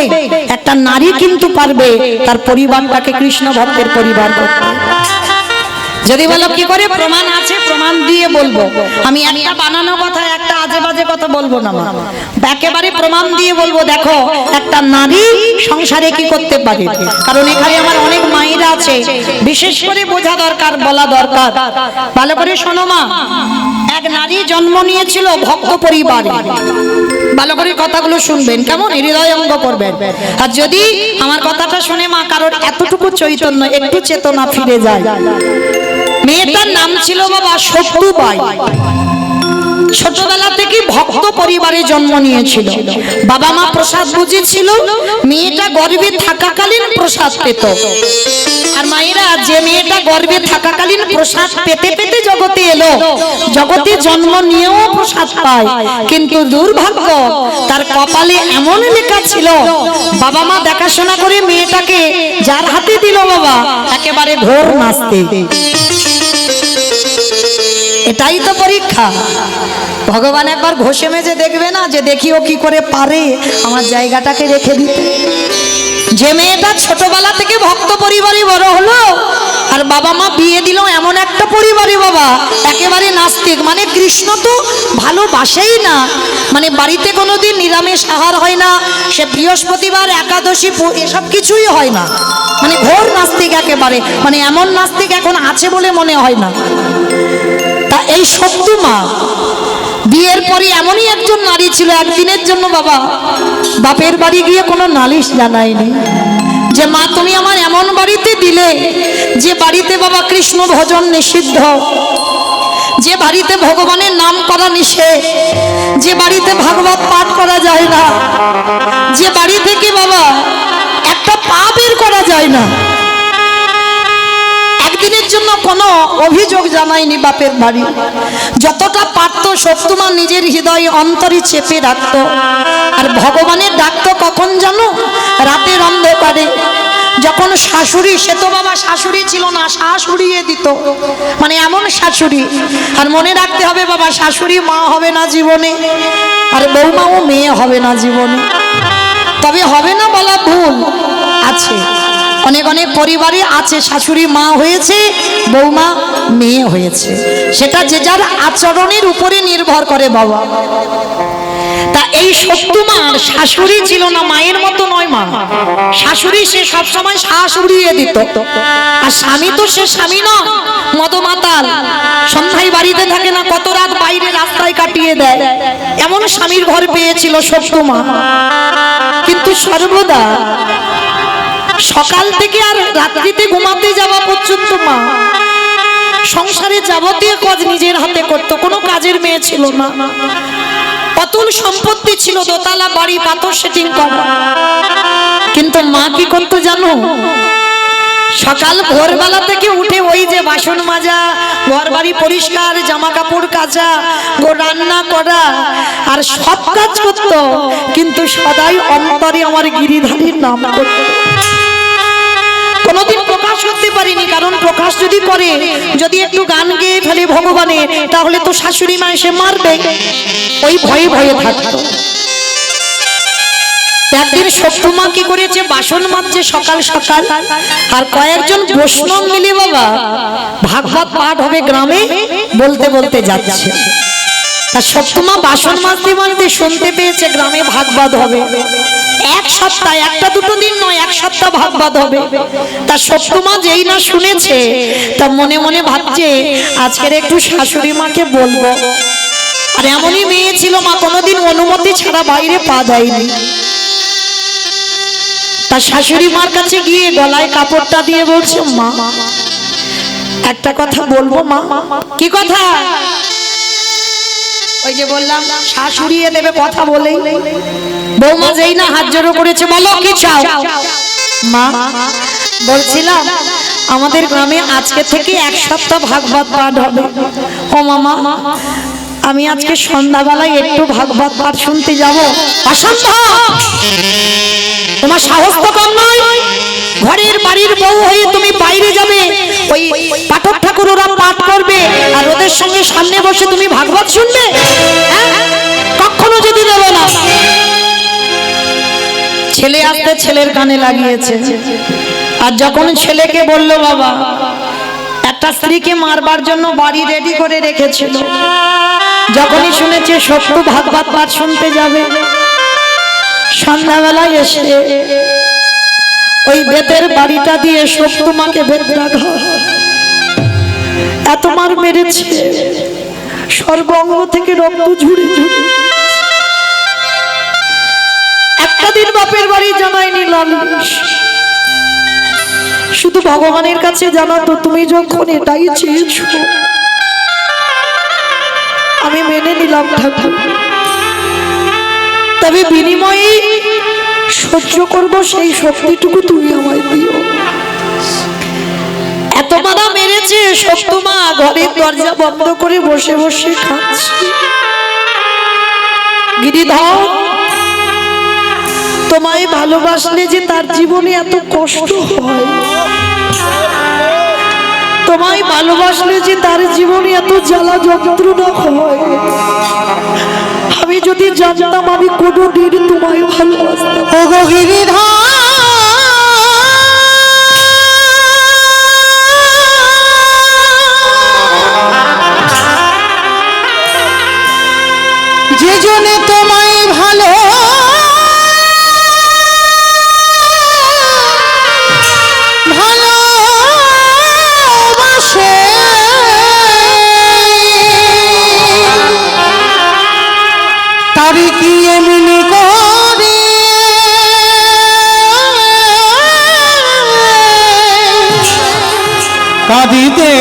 একটা নারী কিন্তু পারবে তার পরিবারটাকে কৃষ্ণ ভক্তের পরিবার করতে। যদি বলো কি করে, প্রমাণ আছে, প্রমাণ দিয়ে বলবো। আমি একটা বানানো কথা, একটা আজে বাজে কথা বলবো না মা, একেবারে প্রমাণ দিয়ে বলবো। দেখো একটা নারী সংসারে কি করতে পারে, কারণ এখানে আমার অনেক মায়েরা আছে, বিশেষ করে বোঝা দরকার, বলা দরকার। ভালো করে শোনো মা, এক নারী জন্ম নিয়েছিল ভক্ত পরিবারে। ভালো করে কথাগুলো শুনবেন, কেমন হৃদয়ঙ্গ করবেন। আর যদি আমার কথাটা শুনে মা কারোর এতটুকু চৈতন্য, একটু চেতনা ফিরে যায়। মেয়েটার নাম ছিল বাবা সত্যবাই। ছোটবেলা থেকে ভক্ত পরিবারে জন্ম নিয়েছিল। বাবা মা প্রসাদ বুঝেছিল, মেয়েটা গর্ভে থাকাকালীন প্রসাদ পেত। আর মায়েরা, যে মেয়েটা গর্ভে থাকাকালীন প্রসাদ পেতে পেতে জগতে এলো, জগতে জন্ম নিয়েও প্রসাদ পায়, কিন্তু দুর্ভাগ্য তার কপালে এমন লেখা ছিল, বাবা মা দেখাশোনা করে মেয়েটাকে যার হাতে দিল বাবা, একেবারে ঘোর নাচতে। এটাই তো পরীক্ষা। ভগবান একবার ঘষে মেজে দেখবে না, যে দেখিও কি করে পারে আমার জায়গাটাকে রেখে দিতে। যে মেয়েটা ছোটবেলা থেকে ভক্ত পরিবারে বড় হলো, আর বাবা মা বিয়ে দিল এমন একটা পরিবারে বাবা, একেবারে নাস্তিক, মানে কৃষ্ণ তো ভালোবাসেই না, মানে বাড়িতে কোনোদিন নিরামিষ আহার হয় না, সে বৃহস্পতিবার একাদশী এসব কিছুই হয় না, মানে ঘোর নাস্তিক একেবারে, মানে এমন নাস্তিক এখন আছে বলে মনে হয় না। তা এই সত্য মা বিয়ের পরে এমনই একজন নারী ছিল, একদিনের জন্য বাবা বাপের বাড়ি গিয়ে কোনো নালিশ জানায়নি, যে মা তুমি আমার এমন বাড়িতে দিলে যে বাড়িতে বাবা কৃষ্ণ ভজন নিষিদ্ধ, যে বাড়িতে ভগবানের নাম করা নিষেধ, যে বাড়িতে ভাগবত পাঠ করা যায় না, যে বাড়ি থেকে বাবা একটা পা বের করা যায় না। একদিনের জন্য কোনো অভিযোগ জানায়নি বাপের বাড়ি। যতটা পারত সত্যমা নিজের হৃদয়ে অন্তরে চেপে রাখত। আর ভগবানের ডাকতো কখন জানো? রাতের অন্ধকারে। যখন শাশুড়ি, সে তো বাবা শাশুড়ি ছিল না, শাশুড়িয়ে দিত, মানে এমন শাশুড়ি। আর মনে রাখতে হবে বাবা, শাশুড়ি মা হবে না জীবনে, আর বৌমাও মেয়ে হবে না জীবনে। তবে হবে না বলা ভুল, আছে অনেক অনেক পরিবারে আছে শাশুড়ি মা হয়েছে, বৌমা মেয়ে হয়েছে, সেটা যে যার আচরণের উপরে নির্ভর করে বাবা। তা এই সত্যমার শাশুড়ি ছিল না, মায়ের মতো নয় মা। শাশুড়ি সে সবসময় শাশুড়িয়ে দিত, আর স্বামী তো সে স্বামী না, মদমাতাল, সন্ধ্যায় বাড়িতে থাকে না, কত রাত বাইরে রাস্তায় কাটিয়ে দেয়, এমন স্বামীর ঘর পেয়েছিল সত্যমা। কিন্তু সর্বদা সকাল থেকে আর রাত্রিতে ঘুমাতে যাওয়া পর্যন্ত মা সংসারে যাবতীয় কাজ নিজের হাতে করতো, কোনো কাজের মেয়ে ছিল না। অতুল সম্পত্তি ছিল, দোতলা বাড়ি, পাথর সেটিং করা। কিন্তু মা কি করতো জানো? সকাল ভোরবেলা থেকে উঠে ওই যে বাসন মাজা, ঘর বাড়ি পরিষ্কার, জামা কাপড় কাচা, রান্না করা, আর সব কাজ করতো, কিন্তু সদাই অন্তরে আমার গিরিধারীর নাম করতো। কোনোদিন প্রকাশ করতে পারিনি, কারণ প্রকাশ যদি করে, যদি একটু গান গেয়ে ফেলে ভগবানের, তাহলে তো শাশুড়ি মা এসে মারবে, ওই ভয়ে ভয়ে থাকতো। একদিন সত্যমা কি করেছে, বাসন মাজছে সকাল সকাল, আর কয়েকজন বৈষ্ণব মিলে বাবা ভাগবত পাঠ হবে গ্রামে, বলতে বলতে যাচ্ছে। তা সত্যমা বাসন মাজতে মাজতে শুনতে পেয়েছে গ্রামে ভাগবত হবে। এক সপ্তাহ, একটা দুটো দিন নয়, এক সপ্তাহ ভাগবত হবে। তা সত্যমা যেই না শুনেছে, তা মনে মনে ভাবছে আজকের একটু শাশুড়ি মাকে বলবো। আর এমনই মেয়ে ছিল মা, কোনোদিন অনুমতি ছাড়া বাইরে পা দেয়নি। তার শাশুড়ি মার কাছে গিয়ে গলায় কাপড়টা দিয়ে বলছে, মা একটা কথা বলবো মা। কি কথা? ওই যে বললাম শাশুড়িয়ে দেবে কথা বলেই। বৌমা যেই না হাত জোড়ো করেছে, বলো কি চাও? মা বলছিলাম আমাদের গ্রামে আজকে থেকে এক সপ্তাহ ভাগবত পাঠ হবে। ও মামা, আমি আজকে সন্ধ্যাবেলায় একটু ভাগবত পাঠ শুনতে যাব। অসম্ভব, তোমার সাহস তো কম নয়। ঘরের বাড়ির বউ হয়ে তুমি বাইরে যাবে, ওই পাঠক ঠাকুর ওরা পাঠ করবে, আর ওদের সঙ্গে সামনে বসে তুমি ভাগবত শুনবে? কখনো যদি দেব না। ছেলে আসতে ছেলের কানে লাগিয়েছে, আর যখন ছেলেকে বলল বাবা, একটা স্ত্রীকে মারবার জন্য বাড়ি রেডি করে রেখেছিল, যখনই শুনেছে সত্য ভাগবত পাঠ শুনতে যাবে, সন্ধ্যাবেলায় এসে ওই বেতের বাড়িটা দিয়ে সত্যমাকে বেত্রাঘাত এত মার মেরেছে, সর্বাঙ্গ থেকে রক্ত ঝুড়ে ঝুড়ে। একটা দিন বাপের বাড়ি জানায়নি লালিশ, শুধু ভগবানের কাছে জানাতো, তুমি যখন এটাই চেয়েছো আমি মেনে নিলাম ঠাকুর, তবে বিনিময়ে সহ্য করব সেই শক্তিটুকু তুমি আমায় দিও। এত মারা মেরেছে সত্যমা ঘরের দরজা বন্ধ করে বসে বসে খাচ্ছে। গিরিধর, তোমায় ভালোবাসলে যে তার জীবনে এত কষ্ট হয়, তোমায় ভালোবাসলে যে তার জীবনে এত জ্বালা যন্ত্রণা হয়, আমি যদি জানতাম আমি কোনোদিন তোমায় ভালোবাসতাম। ওগো গিরিধর, যে জনে তোমায় ভালোবাসে, তারি কি এমনি করে কাঁদিতে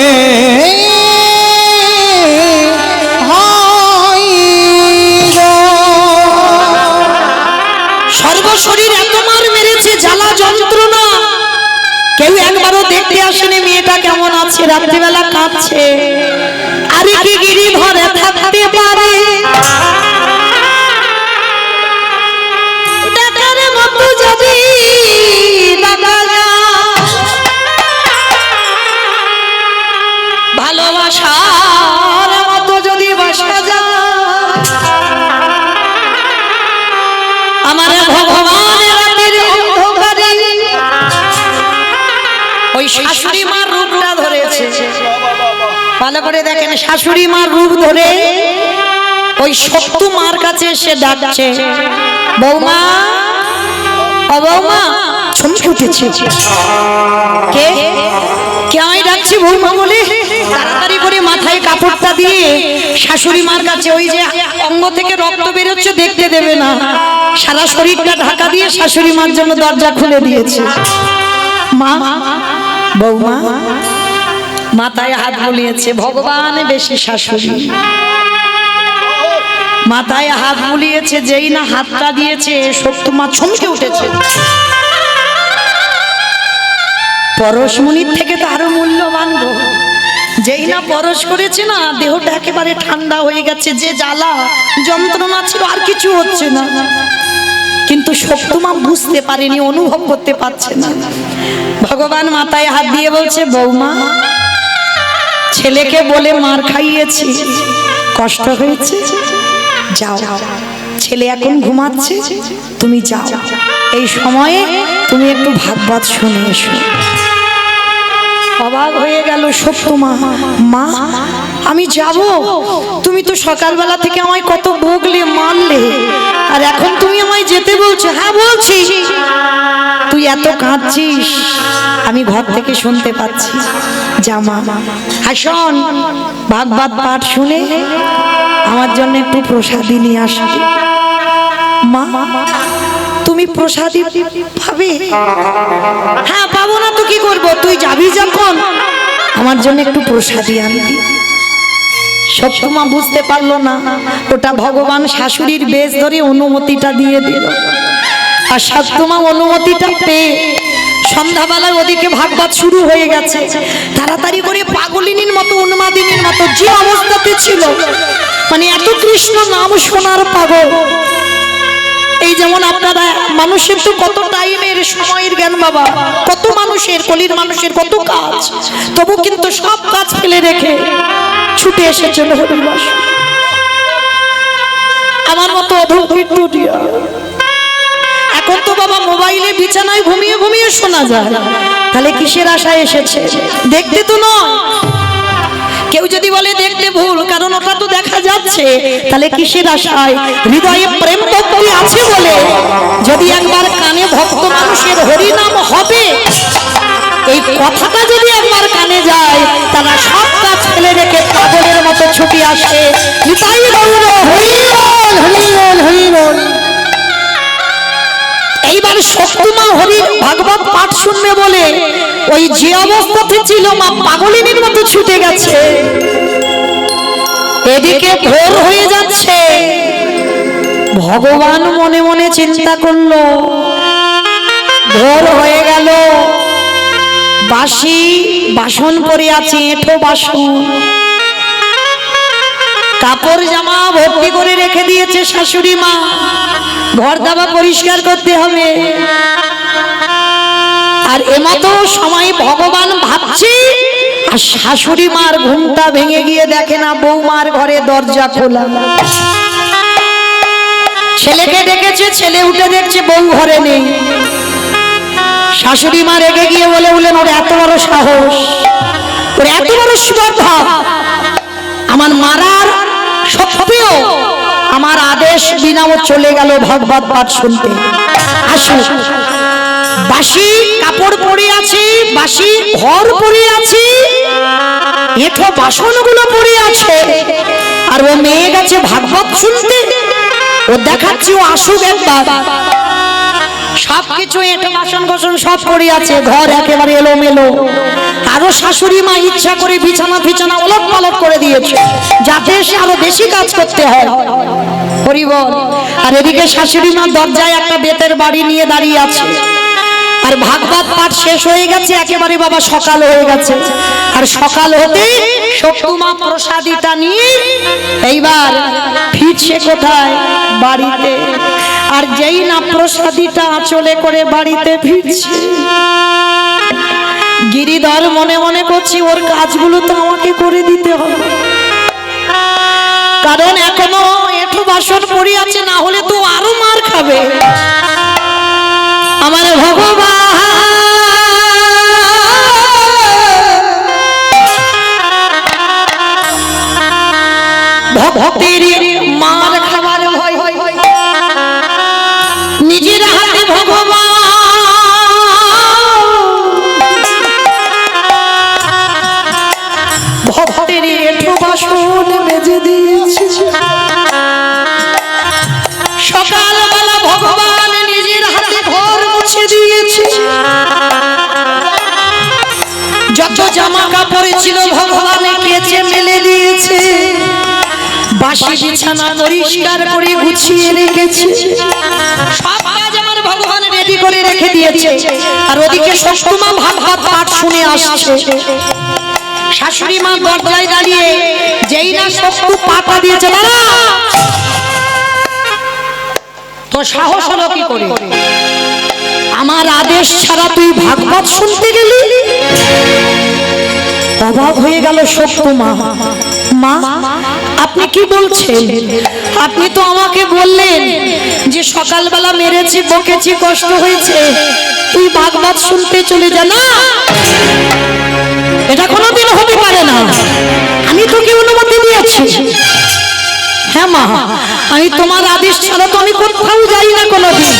সর্বশরীর এত মার মেরেছে, জ্বালা যন্ত্রণা, কেউ একবারও দেখতে আসেনি মেয়েটা কেমন আছে, রাত্রিবেলা কাঁদছে। আরে কি গিরিধরে থাকতে পারে দেখার মতো যদি দেখা যায়, ভালোবাসার মতো যদি বাসা যায় আমার ভগবানের রাতের অন্ধকারে ওই শাশুড়ি মার রূপটা ধরেছে। ভালো করে দেখেন, শাশুড়ি মার রূপ ধরে ওই শক্তু মার কাছে এসে ডাকছে, বৌমা ও বৌমা। চমকে উঠেছে, কে কে আমায় ডাকছে বৌমা বলে তাড়াতাড়ি করে মাথায় কাপড়টা দিয়ে শাশুড়ি মার কাছে, ওই যে অঙ্গ থেকে রক্ত বেরোচ্ছে দেখতে দেবে না, সারা শরীরটা ঢাকা দিয়ে শাশুড়ি মার জন্য দরজা খুলে দিয়েছে। মা বৌমা মাথায় হাত বুলিয়েছে, ভগবান বেশি শাশুড়ি মাথায় হাত বুলিয়েছে, যেই না হাতটা দিয়েছে শক্তি মা চমকে উঠেছে। পরশমণির থেকে তো আরো মূল্যবান গো, যেই না পরশ করেছে না দেহটা একেবারে ঠান্ডা হয়ে গেছে, যে জ্বালা যন্ত্রণা ছিল আর কিছু হচ্ছে না। কিন্তু শক্তিমা বুঝতে পারেনি, অনুভব করতে পারছে না। ভগবান মাথায় হাত দিয়ে বলছে, বৌমা ছেলেকে বলে মার খাইয়েছি, কষ্ট হয়েছে, যাও, ছেলে এখন ঘুমাচ্ছে, তুমি যাও, এই সময়ে তুমি একটু ভাগবত শুনে এসো। অবাক হয়ে গেল শক্তিমা, মা আমি যাব? তুমি তো সকালবেলা থেকে আমায় কত বকলে মারলে, আর এখন তুমি আমায় যেতে বলছো? হ্যাঁ বলছি। তুই এত কাঁদছিস আমি ঘর থেকে শুনতে পাচ্ছি, যা মা। আর শোন, ভাগবত পাঠ শুনে আমার জন্য একটু প্রসাদী নিয়ে আসবি। মা তুমি প্রসাদী পাবে? হ্যাঁ পাবো না তো কি করব, তুই যাবি যখন আমার জন্য একটু প্রসাদী আনবি। শক্তিমা বুঝতে পারলো না ওটা ভগবান শাশুড়ির বেশ ধরে অনুমতিটা দিয়ে দিল। আর শক্তিমা অনুমতিটা পেয়ে সন্ধ্যাবেলায় ওদিকে ভাগবত শুরু হয়ে গেছে। তাড়াতাড়ি করে পাগলিনীর মতো উন্মাদিনীর মতো যে অবস্থাতে ছিল, মানে এত কৃষ্ণ নাম শোনার পাগল। এই যেমন আপনারা, মানুষের তো কত টাইমের সময়ের জ্ঞান বাবা, কত মানুষের কলির মানুষের কত কাজ, তবু কিন্তু সব কাজ ফেলে রেখে ছুটে এসেছিল হরিবাস। আমার মতো অধৈর্য এখন তো বাবা মোবাইলে বিছানায় ঘুমিয়ে ঘুমিয়ে শোনা যায়, তাহলে কিসের আশায় এসেছে? দেখতে তো নয়। কেউ যদি বলে দেখতে ভুল, কারণ ওটা তো দেখা যাচ্ছে, তাহলে কিসের আশায়? হৃদয়ে প্রেম ভক্তি আছে বলে যদি একবার কানে ভক্ত মানুষের হরিনাম হবে, এই কথাটা যদি একবার কানে যায়, তারা সব কাজ ফেলে রেখে পাগলের মতো ছুটি আসে। নিতাই গৌর হরি বল, হরি বল, হরি বল। এইবার শক্তিমা হরির ভাগবত পাঠ শুনবে বলে ওই যে অবস্থাতে ছিল মা পাগলিনীর মতো ছুটে গেছে। এদিকে ভোর হয়ে যাচ্ছে, ভগবান মনে মনে চিন্তা করলো, ভোর হয়ে গেল, বাসি বাসন পরে আছে, এঁঠো বাসন, কাপড় জামা ভর্তি করে রেখে দিয়েছে শাশুড়ি মা, ঘর দাবা পরিষ্কার করতে হবে। আর এমতো সময় ভগবান ভাবছি, আর শাশুড়ি মার ঘুমটা ভেঙে গিয়ে দেখে না বৌমার ঘরে দরজা খোলা। ছেলেকে ডেকেছে, ছেলে উঠে দেখছে বউ ঘরে নেই। শাশুড়ি মা রেগে গিয়ে বললেন, ওর এত বড় সাহস, ওর এত বড় স্পর্ধা, আমার মারার সত্ত্বেও আমার আদেশ বিনা ও চলে গেল ভাগবত পাঠ শুনতে। আসো, বাসি কাপড় পরে আছে, বাসি ঘর পরে আছে, এঁঠো বাসনগুলো পরে আছে, আর ও মেয়ে গেছে ভাগবত শুনতে। ও দেখাচ্ছি ও আসুক একবার। সবকিছু এঁঠো বাসন কোসন সব পড়ে আছে, ঘর একেবারে এলোমেলো। আরো শাশুড়ি মা ইচ্ছা করে বিছানা ফিছানা ওলট পালট করে দিয়েছে, যাতে সে আরো বেশি কাজ করতে হয়। হরি বল। আর এদিকে শাশুড়ি মা দরজায় একটা বেতের বাড়ি নিয়ে দাঁড়িয়ে আছে, আর ভাগবত পাঠ শেষ হয়ে গেছে, একেবারে বাবা সকাল হয়ে গেছে। আর সকাল হতে শক্তিমা প্রসাদীটা নিয়ে এইবার ফিরছে কোথায়? বাড়িতে। আর যেই না প্রসাদীটা আঁচলে করে বাড়িতে ফিরছে, গিরিধর মনে মনে করছি ওর কাজগুলো তো আমাকে করে দিতে হবে, কারণ এখনো এঁঠো বাসন পড়ে আছে, না হলে তো আরো মার খাবে। আমার ভগবান ভক্তের মার খাবার ভয় নিজের হাতে ভগবান ভক্তের এঁঠো বাসন মেজে দিয়েছে। সকালবেলা ভগবান নিজের হাতে ঘর মুছে দিয়েছে, যত জামা কাপড় ছিল ভগবান কেচে মেলে দিয়েছে, বাসি বিছানা পরিষ্কার করে গুছিয়ে রেখেছে, সব কাজ আমার ভগবান রেডি করে রেখে দিয়েছে। আর ওদিকে সষ্টমা ভাগবত পাঠ শুনে আসছে। শাশুড়ি মা দরজায় দাঁড়িয়ে যেই না সস্তু পাতা দিয়েছে, দাঁড়া, তো সাহস হলো কি করে? আমার আদেশ ছাড়া তুই ভাগবত শুনতে গেলি? অবাক হয়ে গেল সত্যমা। মা, আপনি কি বলছেন? আপনি তো আমাকে বললেন যে সকালবেলা মেরেছি, বকেছি, কষ্ট হয়েছে, তুই ভাগবত শুনতে চলে যা। না, এটা কোনোদিন হতে পারে না, আমি তোকে অনুমতি দিয়েছি। হ্যাঁ মা, আমি তোমার আদেশ ছাড়া তো আমি কোথাও যাই না কোনোদিন।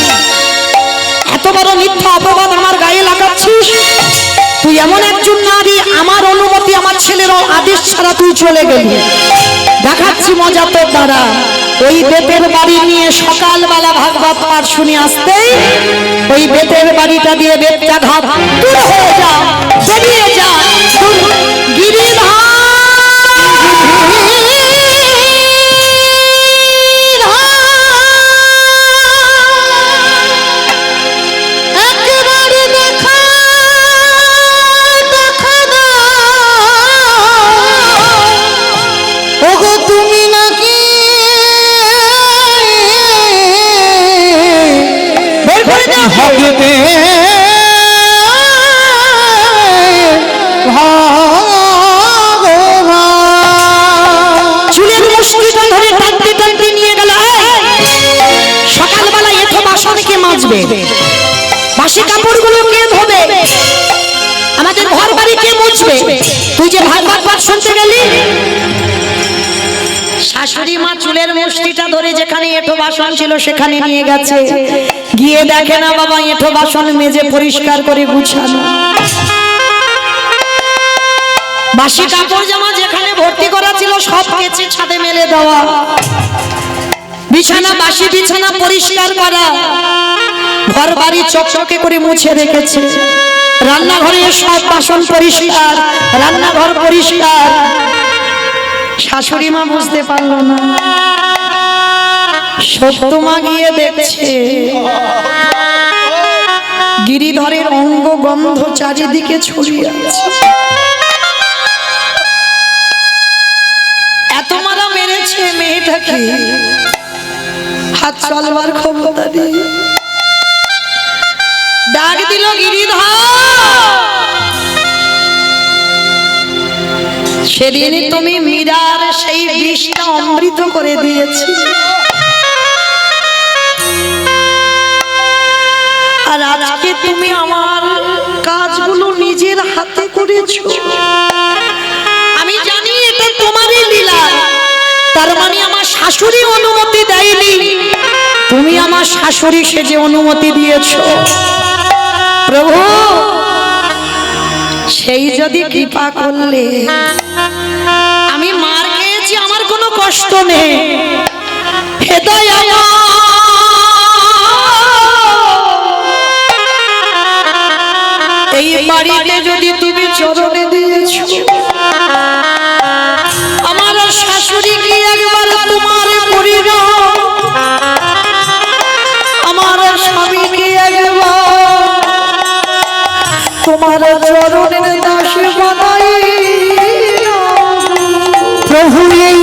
এত বড় মিথ্যা অপবাদ আমার গায়ে লাগাচ্ছিস? তুই এমন একজন নারী, আমার অনুমতি, আমার ছেলের আদেশ ছাড়া তুই চলে গেলি। দেখাচ্ছি মজা তোর দ্বারা। ওই বেতের বাড়ি নিয়ে সকালবেলা ভাগবত পাঠ শুনে আসতেই ওই বেতের বাড়িটা দিয়ে বেতটা ঘাত দূর হয়ে যা, বেরিয়ে যা। গিরিধর ভগতে চুলের মুষ্টিটা ধরে টানতে টানতে নিয়ে গেল। সকালবেলা এঁঠো বাসন কে মাজবে? বাসি কাপড়গুলো কে ধোবে? আমাদের ঘর বাড়ি কে মুছবে? তুই যে ভাগবত পাঠ শুনতে গেলি। শাশুড়ি মা চুলের মুষ্টিটা ধরে যেখানে এঁঠো বাসন ছিল সেখানে নিয়ে গেছে, গিয়ে দেখে না বাবা এঁঠো বাসন মেজে পরিষ্কার করে গুছানো, বাসি কাপড় জামা যেখানে ভর্তি করা ছিল সব কেচে ছাদে মেলে দেওয়া, বিছানা, বাসি বিছানা পরিষ্কার করা, ঘর বাড়ি চকচকে করে মুছে রেখেছে, রান্নাঘরে সব বাসন পরিষ্কার, রান্নাঘর পরিষ্কার। শাশুড়ি মা বুঝতে পারল না, সত্যমা গিয়ে দেখছে গিরিধরের অঙ্গ গন্ধ চারিদিকে ছড়িয়ে আছে। এত মারা মেরেছে মেয়েটাকে, হাত চলবার ক্ষমতা নেই। ডাক দিল, গিরিধর, সেদিন তুমি মীরার সেই বিষটা অমৃত করে দিয়েছি, আর আজকে তুমি আমার কাজগুলো নিজের হাতে করেছো। আমি জানি এটা তোমারই লীলা, তার মানে আমার শাশুড়ি অনুমতি দেয়নি, তুমি আমার শাশুড়ি সেজে অনুমতি দিয়েছো। প্রভু, সেই যদি কৃপা করলে, আমি মার খেয়েছি, আমার কোনো কষ্ট নেই, হেদায় এই বাড়িতে যদি তুমি চরণে দিয়েছো, আমার শাশুড়ি কি একবার তোমার পরিবার, আমার স্বামী কি একবার তোমার চরণের দাসী বানাই। প্রভু এই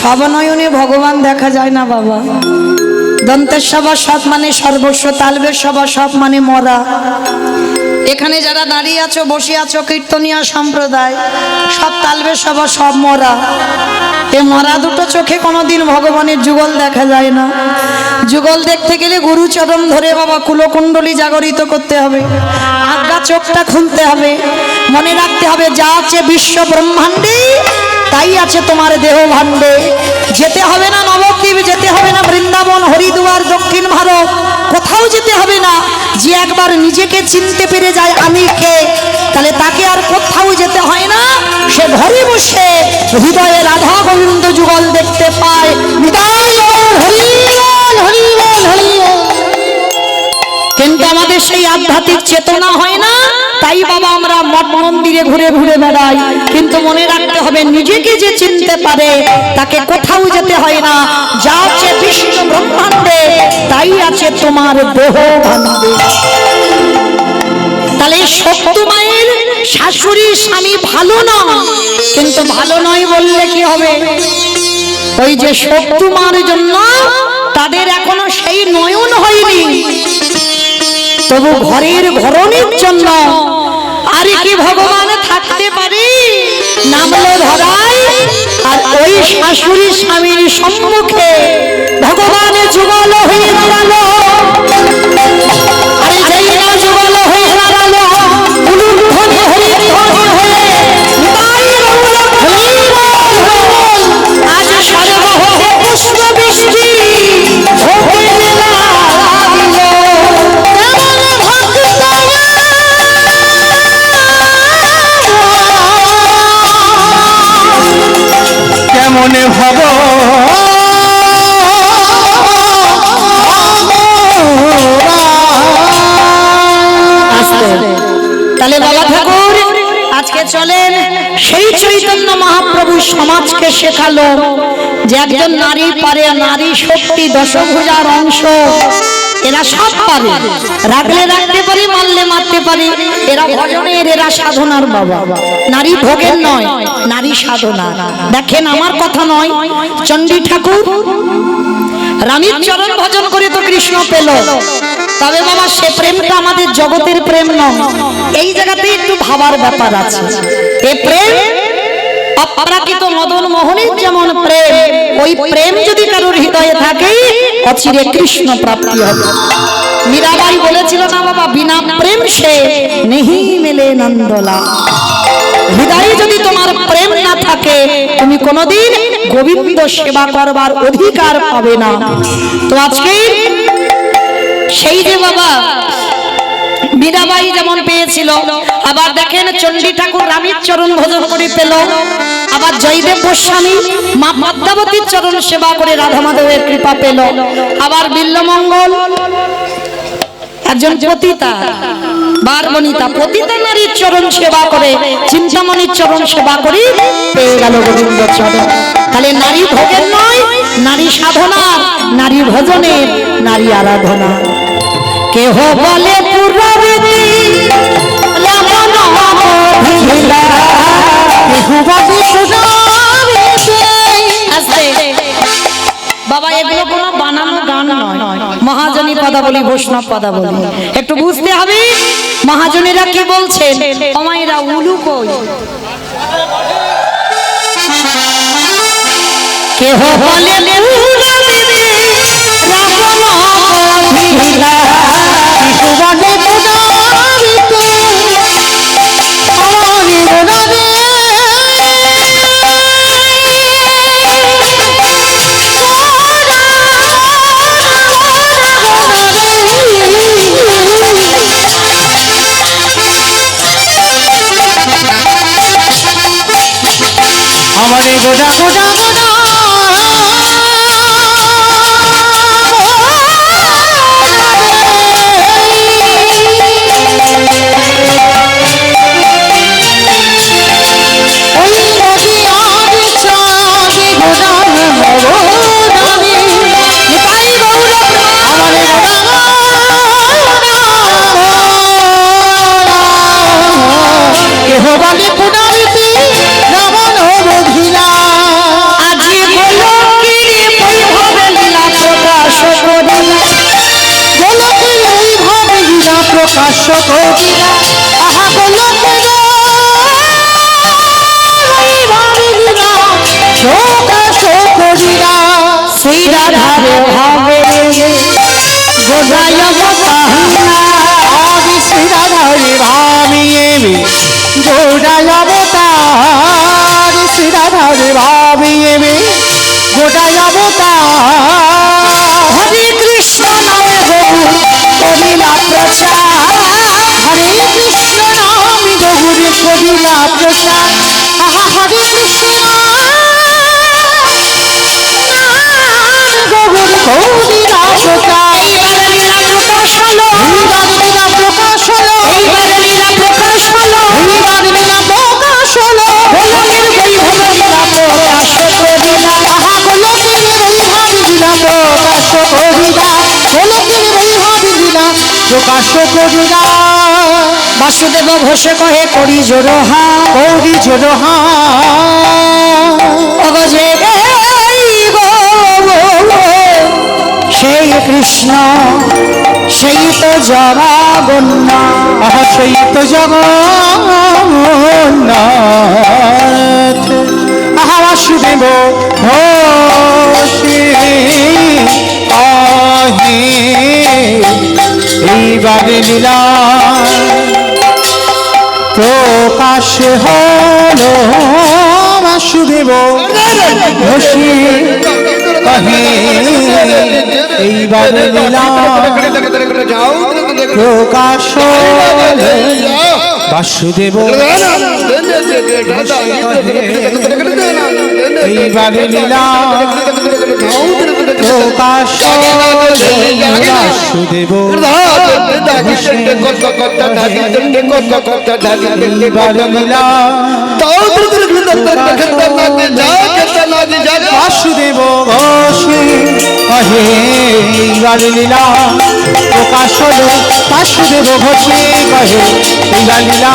সব নয়নে ভগবান দেখা যায় না বাবা। দন্তের সভা সব মানে সর্বস্ব, তালবের সভা সব মানে মরা। এখানে যারা দাঁড়িয়ে আছো, বসে আছো, কীর্তনিয়া সম্প্রদায়, সব তালবের সভা সব মরা। এ মরা দুটো চোখে কোনোদিন ভগবানের যুগল দেখা যায় না। যুগল দেখতে গেলে গুরুচরণ ধরে বাবা কুলকুণ্ডলী জাগরিত করতে হবে, আজ্ঞা চোখটা খুলতে হবে, মনে রাখতে হবে যা আছে বিশ্ব ব্রহ্মাণ্ডে তাই আছে তোমার দেহ ভাণ্ডে। যেতে হবে না নবদ্বীপ, যেতে হবে না বৃন্দাবন, হরিদ্বার, দক্ষিণ ভারত, কোথাও যেতে হবে না। যে একবার নিজেকে চিনতে পেরে যায় আমি কে, তাহলে তাকে আর কোথাও যেতে হয় না। সে ঘরে বসে হৃদয়ে রাধা গোবিন্দ যুগল দেখতে পায়। নিতাই গৌর হরি বল, হরি বল, হরি বল। কিন্তু আমাদের সেই আধ্যাত্মিক চেতনা হয় না, তাই বাবা আমরা মঠ মন্দিরে ঘুরে ঘুরে বেড়াই। কিন্তু মনে রাখতে হবে নিজেকে যে চিনতে পারে তাকে কোথাও যেতে হয় না। যা আছে বিশ্ব ব্রহ্মাণ্ডে তাই আছে তোমার দেহ ভাণ্ডে। তাহলে শক্তি মায়ের শাশুড়ি স্বামী ভালো নয়, কিন্তু ভালো নয় বললে কি হবে? ওই যে শক্তি মার জন্য তাদের এখনো সেই নয়ন হয়নি, তবু ঘরের ঘরণের জন্য আর কি ভগবান থাকতে পারে? নামলো ধরাই আর ওই শাশুড়ি স্বামীর সম্মুখে ভগবান যুগল হয়ে দাঁড়ালো। আরে যেই না যুগল হয়ে দাঁড়ালো, উলুধ্বনি হরিধ্বনি হয়ে নিতাই গৌর হরি বল। আজ সর্বহতে পুষ্প বৃষ্টি হোকে মেলা লাগিল। কেমনে ভাব তাহলে বাবা ঠাকুর আজকে চলেন সেই চৈতন্য মহাপ্রভু সমাজকে শেখালো যে একজন নারী পারে, নারী শক্তি দশভুজার অংশ। এরা সব পারে, রাখলে রাখতে পারে, মারলে মারতে পারে। এরা ভজনের, এরা সাধনার বাবা। নারী ভোগের নয়, নারী সাধনা। দেখেন আমার কথা নয়, চণ্ডী ঠাকুর রানীর চরণ ভজন করে তো কৃষ্ণ পেল, তবে বাবা সে প্রেমটা আমাদের জগতের প্রেম নয়। এই জায়গাতে একটু ভাবার ব্যাপার আছে। এই প্রেম অপ্রাকৃত মদন মোহনের যেমন প্রেম, ওই প্রেম যদি কারোর হৃদয়ে থাকে অচিরে কৃষ্ণ প্রাপ্তি হবে। মীরাবাই বলেছিল না বাবা, বিনা প্রেম সে নেহি মেলে নন্দলা। হৃদয়ে যদি তোমার প্রেম না থাকে তুমি কোনোদিন গোবিন্দ সেবা করবার অধিকার পাবে না। তো আজকে সেই যে বাবা মীরাবাই যেমন পেয়েছিল, আবার দেখেন চণ্ডী ঠাকুর রানীর চরণ ভজন করে পেল, আবার জয়দেব গোস্বামী মা পদ্মাবতীর চরণ সেবা করে রাধা মাধবের কৃপা পেল, আবার বিল্লমঙ্গল একজন পতিতা বারবনিতা, পতিতা নারীর চরণ সেবা করে, চিন্তামণির চরণ সেবা করে পেয়ে গেল গোবিন্দ চরণ। তাহলে নারী ভোগের নয়, নারী সাধনা, নারী ভজনের, নারী আরাধনা। কেহ বলে পুরাবতী বাবা, এগুলো কোনো বানানো গান নয়, মহাজনী পদাবলী, বৈষ্ণব পদাবলী। একটু বুঝতে হবে মহাজনীরা কি বলছেন। অমাইরা উলু কই, কেহ বলে আমারে গোডা গোডা গোডা আজি সেই রাধারে ভাবে গোদায় অবতার আদি শ্রী রাধারে ভাবিয়ে গোটায় অবতার শ্রী রাধারে ভাবিয়ে গোটায় অবতার হরে কৃষ্ণ নামে গৌর করিলা প্রচার হরে কৃষ্ণ নাম গৌরী করিলা প্রচার আহা হরে কৃষ্ণ গৌর করিলা প্রচার এইবারে লীলা প্রকাশ হলো এইবার লীলা প্রকাশ হলো এইবারে লীলা প্রকাশ হলো এইবার লীলা প্রকাশ হলো গোলকের বৈভব লীলা প্রকাশ করিলা আহা গোলকের বৈভব লীলা প্রকাশ করিলা গোলকের বৈভব লীলা প্রকাশ করিলা বাসুদেব ঘোষে কহে করি জোরহা গৌরী জোরহা অগজে সেই কৃষ্ণ সেই তো জগন্নাথ আহা সেই তো জগন্নাথ আহা বাসুদেব ঘোষে আহে এইবারে লীলা প্রকাশ হলো বাসুদেব ঘোষে আহে এইবারে লীলা প্রকাশ হলো বাসুদেব এইবারে লীলা প্রকাশ হলো বাসুদেব এইবারে লীলা বাসুদেব ঘোষে কহে এইবারে লীলা প্রকাশ হলো বাসুদেব ঘোষে কহে এইবার লীলা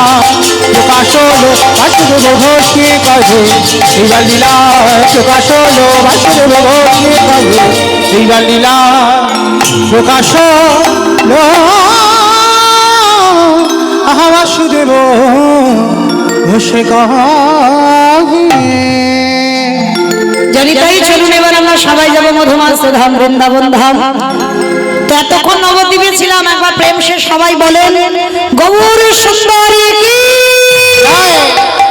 প্রকাশ হলো বাসুদেব ঘোষে কহে এইবার লীলা প্রকাশ হলো বাসুদেব ঘোষে কহে এইবার লীলা প্রকাশ হলো আহা বাসুদেব ঘোষে কহে জানি তাই চলুন এবার আমরা সবাই যাবো মধুমাস ধাম বৃন্দাবন ধাম তো এতক্ষণ নবদ্বীপে ছিলাম একবার প্রেম সে সবাই বলেন গৌর সুন্দরী কি